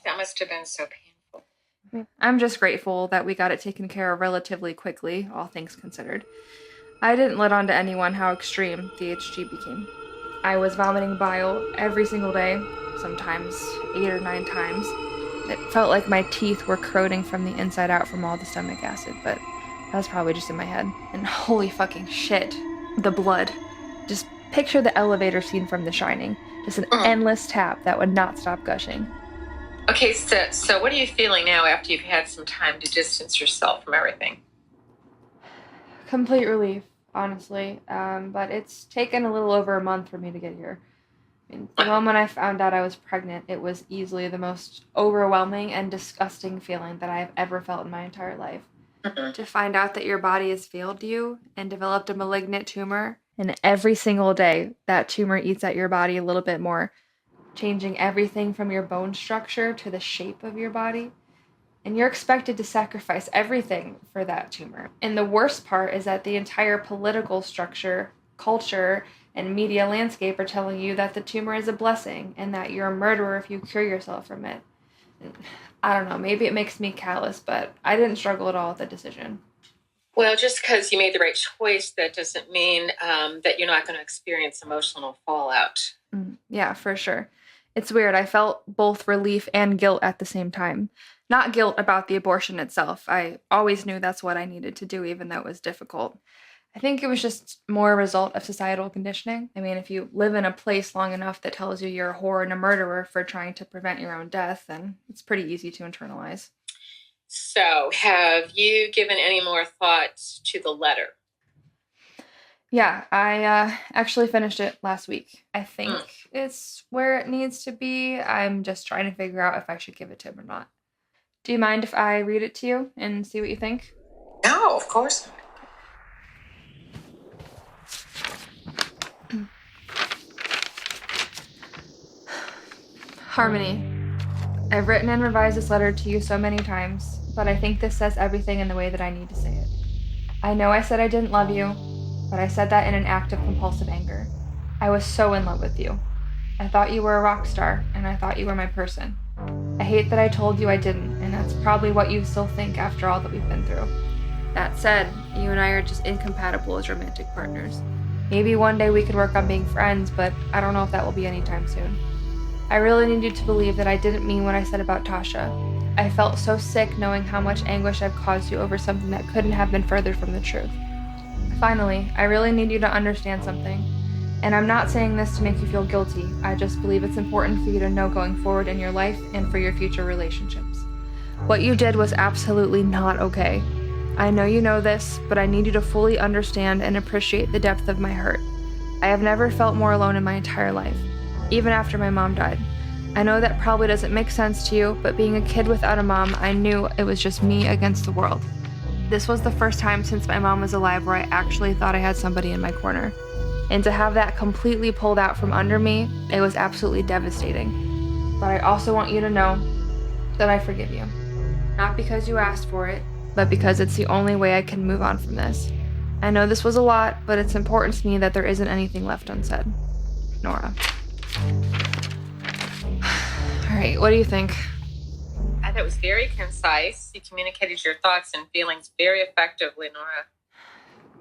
Speaker 15: That must have been so painful.
Speaker 1: I'm just grateful that we got it taken care of relatively quickly, all things considered. I didn't let on to anyone how extreme the HG became. I was vomiting bile every single day, sometimes 8 or 9 times. It felt like my teeth were corroding from the inside out from all the stomach acid, but that was probably just in my head. And holy fucking shit, the blood. Just picture the elevator scene from The Shining. Just an endless tap that would not stop gushing.
Speaker 15: Okay, so what are you feeling now after you've had some time to distance yourself from everything?
Speaker 1: Complete relief, honestly. But it's taken a little over a month for me to get here. The moment I found out I was pregnant, it was easily the most overwhelming and disgusting feeling that I have ever felt in my entire life. To find out that your body has failed you and developed a malignant tumor, and every single day that tumor eats at your body a little bit more, changing everything from your bone structure to the shape of your body. And you're expected to sacrifice everything for that tumor. And the worst part is that the entire political structure, culture, and media landscape are telling you that the tumor is a blessing and that you're a murderer if you cure yourself from it. I don't know, maybe it makes me callous, but I didn't struggle at all with the decision.
Speaker 15: Well, just because you made the right choice, that doesn't mean that you're not going to experience emotional fallout.
Speaker 1: Yeah, for sure. It's weird. I felt both relief and guilt at the same time. Not guilt about the abortion itself. I always knew that's what I needed to do, even though it was difficult. I think it was just more a result of societal conditioning. I mean, if you live in a place long enough that tells you you're a whore and a murderer for trying to prevent your own death, then it's pretty easy to internalize.
Speaker 15: So, have you given any more thought to the letter?
Speaker 1: Yeah, I actually finished it last week. I think it's where it needs to be. I'm just trying to figure out if I should give it to him or not. Do you mind if I read it to you and see what you think?
Speaker 15: No, of course.
Speaker 1: Harmony, I've written and revised this letter to you so many times, but I think this says everything in the way that I need to say it. I know I said I didn't love you, but I said that in an act of compulsive anger. I was so in love with you. I thought you were a rock star, and I thought you were my person. I hate that I told you I didn't, and that's probably what you still think after all that we've been through. That said, you and I are just incompatible as romantic partners. Maybe one day we could work on being friends, but I don't know if that will be anytime soon. I really need you to believe that I didn't mean what I said about Tasha. I felt so sick knowing how much anguish I've caused you over something that couldn't have been further from the truth. Finally, I really need you to understand something. And I'm not saying this to make you feel guilty. I just believe it's important for you to know going forward in your life and for your future relationships. What you did was absolutely not okay. I know you know this, but I need you to fully understand and appreciate the depth of my hurt. I have never felt more alone in my entire life, even after my mom died. I know that probably doesn't make sense to you, but being a kid without a mom, I knew it was just me against the world. This was the first time since my mom was alive where I actually thought I had somebody in my corner. And to have that completely pulled out from under me, it was absolutely devastating. But I also want you to know that I forgive you. Not because you asked for it, but because it's the only way I can move on from this. I know this was a lot, but it's important to me that there isn't anything left unsaid. Nora. All right, what do you think?
Speaker 15: I thought it was very concise. You communicated your thoughts and feelings very effectively, Nora.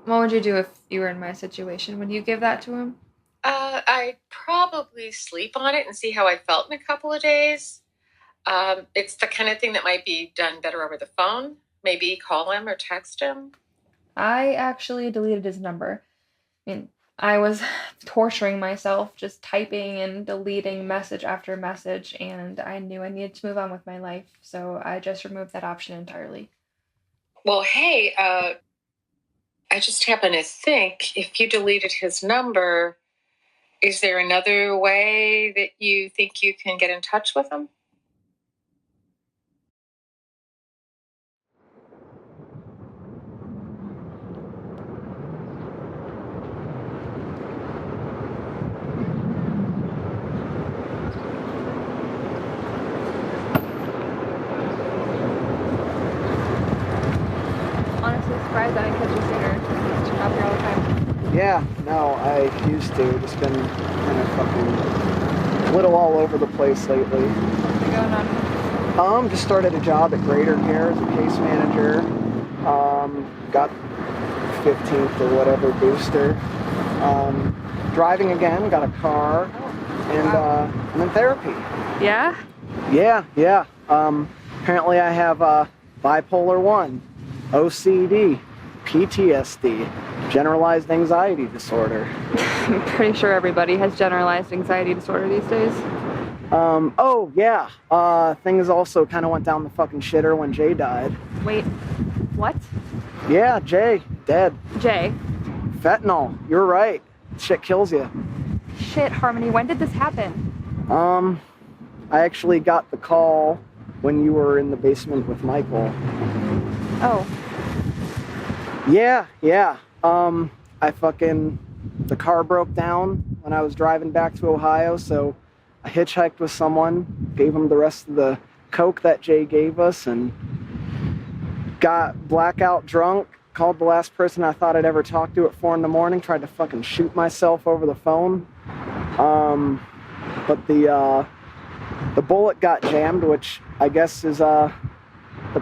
Speaker 1: What would you do if you were in my situation? Would you give that to him?
Speaker 15: I'd probably sleep on it and see how I felt in a couple of days. It's the kind of thing that might be done better over the phone. Maybe call him or text him.
Speaker 1: I actually deleted his number. I mean, I was torturing myself just typing and deleting message after message, and I knew I needed to move on with my life, so I just removed that option entirely.
Speaker 15: Well, hey, I just happen to think if you deleted his number, is there another way that you think you can get in touch with him?
Speaker 1: Honestly surprised I didn't catch you sooner. You're out here all the time.
Speaker 2: Yeah, no, I used to. Just been kind of fucking a little all over the place lately.
Speaker 1: What's been going on?
Speaker 2: Just started a job at Greater Care as a case manager. Got 15th or whatever booster. Driving again, got a car, and I'm in therapy.
Speaker 1: Yeah?
Speaker 2: Yeah. Apparently I have bipolar 1, OCD, PTSD, generalized anxiety disorder.
Speaker 1: I'm pretty sure everybody has generalized anxiety disorder these days.
Speaker 2: Oh yeah. Things also kind of went down the fucking shitter when Jay died.
Speaker 1: Wait, what?
Speaker 2: Yeah, Jay, dead.
Speaker 1: Jay?
Speaker 2: Fentanyl, you're right. Shit kills you.
Speaker 1: shit, Harmony. When did this happen?
Speaker 2: I actually got the call when you were in the basement with Michael.
Speaker 1: Oh.
Speaker 2: Yeah. The car broke down when I was driving back to Ohio, so I hitchhiked with someone, gave him the rest of the coke that Jay gave us, and got blackout drunk, called the last person I thought I'd ever talk to at 4 a.m, tried to fucking shoot myself over the phone. But the bullet got jammed, which I guess is the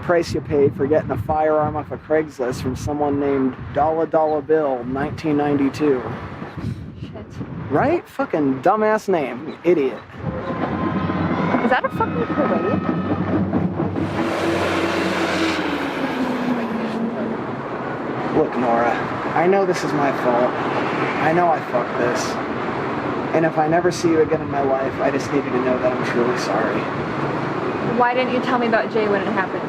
Speaker 2: price you paid for getting a firearm off of Craigslist from someone named Dollar Bill, 1992.
Speaker 1: Shit.
Speaker 2: Right? Fucking dumbass name, idiot.
Speaker 1: Is that a fucking parade?
Speaker 2: Look, Nora, I know this is my fault. I know I fucked this. And if I never see you again in my life, I just need you to know that I'm truly sorry.
Speaker 1: Why didn't you tell me about Jay when it happened?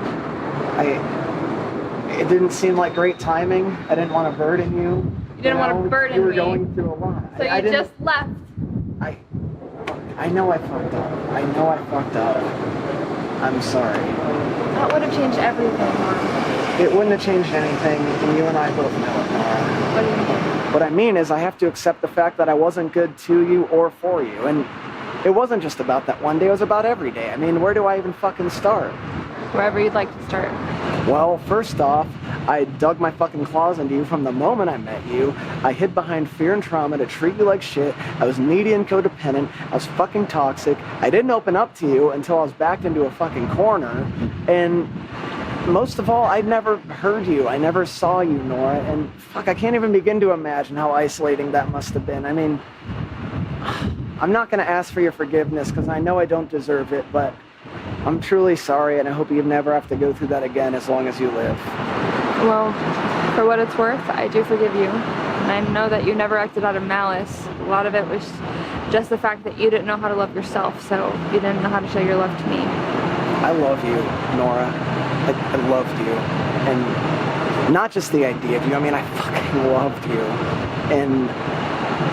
Speaker 2: It didn't seem like great timing. I didn't want to burden you.
Speaker 1: You didn't want to burden me.
Speaker 2: You were going through a lot.
Speaker 1: So
Speaker 2: I
Speaker 1: you
Speaker 2: didn't-
Speaker 1: just left.
Speaker 2: I know I fucked up. I'm sorry.
Speaker 1: That would have changed everything, Mom.
Speaker 2: It wouldn't have changed anything, and you and I both know it, Nora.
Speaker 1: What do you mean?
Speaker 2: What I mean is I have to accept the fact that I wasn't good to you or for you. And it wasn't just about that one day, it was about every day. I mean, where do I even fucking start?
Speaker 1: Wherever you'd like to start.
Speaker 2: Well, first off, I dug my fucking claws into you from the moment I met you. I hid behind fear and trauma to treat you like shit. I was needy and codependent. I was fucking toxic. I didn't open up to you until I was backed into a fucking corner. And most of all, I'd never heard you. I never saw you, Nora. And fuck, I can't even begin to imagine how isolating that must have been. I mean, I'm not going to ask for your forgiveness because I know I don't deserve it, but I'm truly sorry, and I hope you never have to go through that again as long as you live.
Speaker 1: Well, for what it's worth, I do forgive you. And I know that you never acted out of malice. A lot of it was just the fact that you didn't know how to love yourself, so you didn't know how to show your love to me.
Speaker 2: I love you, Nora. I loved you. And not just the idea of you, I mean, I fucking loved you. And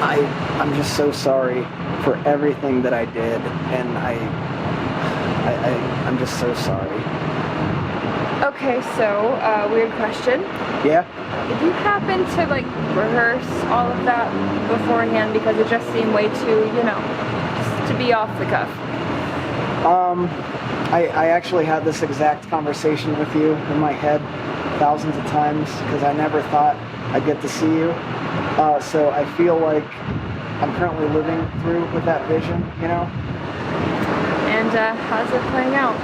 Speaker 2: I'm just so sorry for everything that I did, and I'm just so sorry.
Speaker 1: Okay, so, weird question.
Speaker 2: Yeah?
Speaker 1: Did you happen to, like, rehearse all of that beforehand? Because it just seemed way too, just to be off the cuff.
Speaker 2: I actually had this exact conversation with you in my head thousands of times because I never thought I'd get to see you. So I feel like I'm currently living through with that vision,
Speaker 1: And, how's it playing out?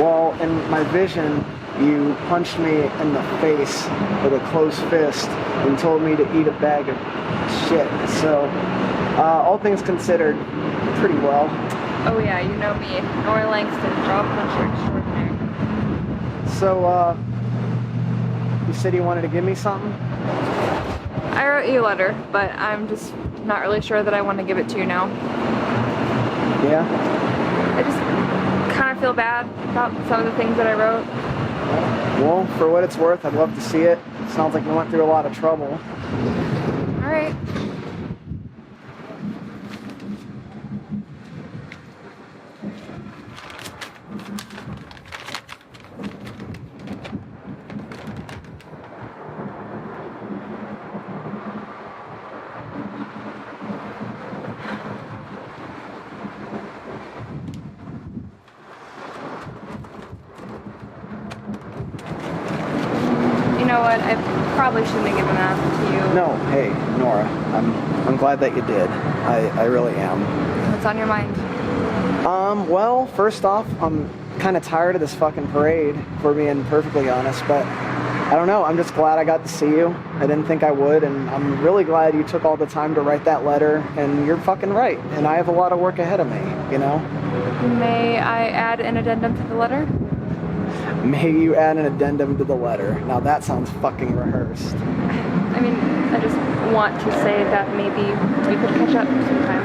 Speaker 2: Well, in my vision, you punched me in the face with a closed fist and told me to eat a bag of shit. So, all things considered, pretty well.
Speaker 1: Oh yeah, you know me. Nora Langston, jaw puncher extraordinary.
Speaker 2: So, you said you wanted to give me something?
Speaker 1: I wrote you a letter, but I'm just not really sure that I want to give it to you now.
Speaker 2: Yeah?
Speaker 1: I just kind of feel bad about some of the things that I wrote.
Speaker 2: Well, for what it's worth, I'd love to see it. Sounds like you went through a lot of trouble.
Speaker 1: All right. You know what? I probably shouldn't have given that to you.
Speaker 2: No, hey, Nora, I'm glad that you did. I really am.
Speaker 1: What's on your mind?
Speaker 2: Well, first off, I'm kind of tired of this fucking parade, if we're being perfectly honest, but I don't know, I'm just glad I got to see you. I didn't think I would, and I'm really glad you took all the time to write that letter, and you're fucking right, and I have a lot of work ahead of me,
Speaker 1: May I add an addendum to the letter?
Speaker 2: May you add an addendum to the letter. Now that sounds fucking rehearsed.
Speaker 1: I mean, I just want to say that maybe we could catch up sometime.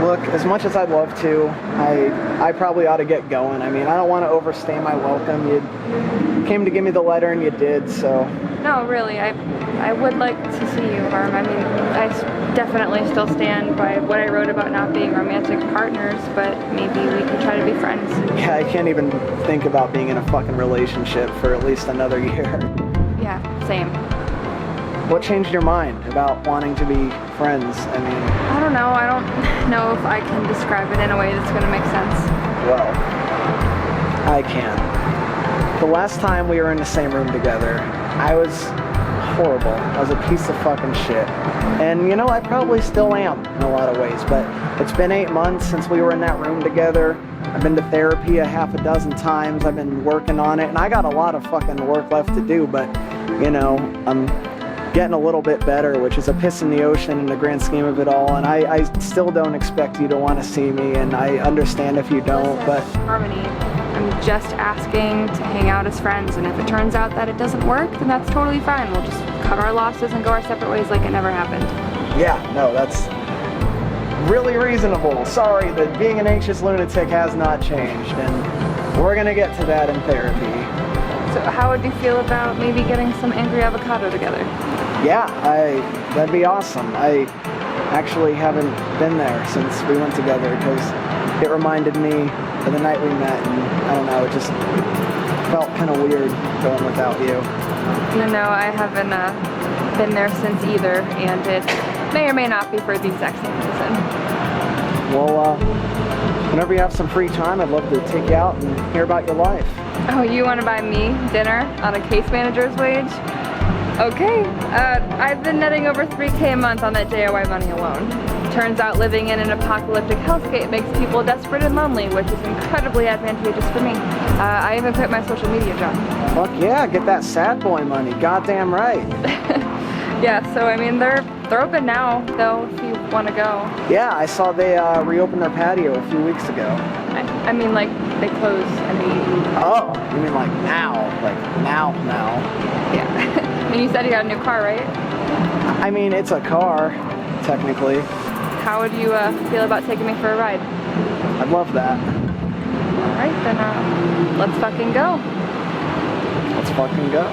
Speaker 2: Look, as much as I'd love to, I probably ought to get going. I mean, I don't want to overstay my welcome. You came to give me the letter and you did, so.
Speaker 1: No, really, I would like to see you, Herm. I mean, definitely still stand by what I wrote about not being romantic partners, but maybe we could try to be friends.
Speaker 2: Yeah, I can't even think about being in a fucking relationship for at least another year.
Speaker 1: Yeah, same.
Speaker 2: What changed your mind about wanting to be friends? I mean,
Speaker 1: I don't know. I don't know if I can describe it in a way that's going to make sense.
Speaker 2: well, I can. The last time we were in the same room together, I was horrible. I was a piece of fucking shit. And you know, I probably still am in a lot of ways, but it's been 8 months since we were in that room together. I've been to therapy a half a dozen times. I've been working on it, and I got a lot of fucking work left to do, but you know, I'm getting a little bit better, which is a piss in the ocean in the grand scheme of it all, and I still don't expect you to want to see me, and I understand if you don't.
Speaker 1: Listen,
Speaker 2: but
Speaker 1: Harmony, I'm just asking to hang out as friends, and if it turns out that it doesn't work, then that's totally fine. We'll just cut our losses and go our separate ways like it never happened.
Speaker 2: yeah, no, that's really reasonable. Sorry that being an anxious lunatic has not changed, and we're gonna get to that in therapy.
Speaker 1: So how would you feel about maybe getting some angry avocado together?
Speaker 2: Yeah, that'd be awesome. I actually haven't been there since we went together because it reminded me of the night we met, and I don't know, it just felt kind of weird going without you.
Speaker 1: No, I haven't been there since either, and it may or may not be for the exact same reason.
Speaker 2: Well, whenever you have some free time, I'd love to take you out and hear about your life.
Speaker 1: Oh, you want to buy me dinner on a case manager's wage? Okay, I've been netting over $3K a month on that JOY money alone. Turns out living in an apocalyptic hellscape makes people desperate and lonely, which is incredibly advantageous for me. I even quit my social media job.
Speaker 2: Fuck yeah, get that sad boy money, goddamn right.
Speaker 1: Yeah, so I mean, they're open now, though, if you want to go.
Speaker 2: Yeah, I saw they reopened their patio a few weeks ago.
Speaker 1: I mean, like, they close immediately.
Speaker 2: Oh, you mean like now? Like now?
Speaker 1: Yeah. I mean, you said you got a new car, right?
Speaker 2: I mean, it's a car, technically.
Speaker 1: How would you feel about taking me for a ride?
Speaker 2: I'd love that.
Speaker 1: All right, then let's fucking go.
Speaker 2: Let's fucking go.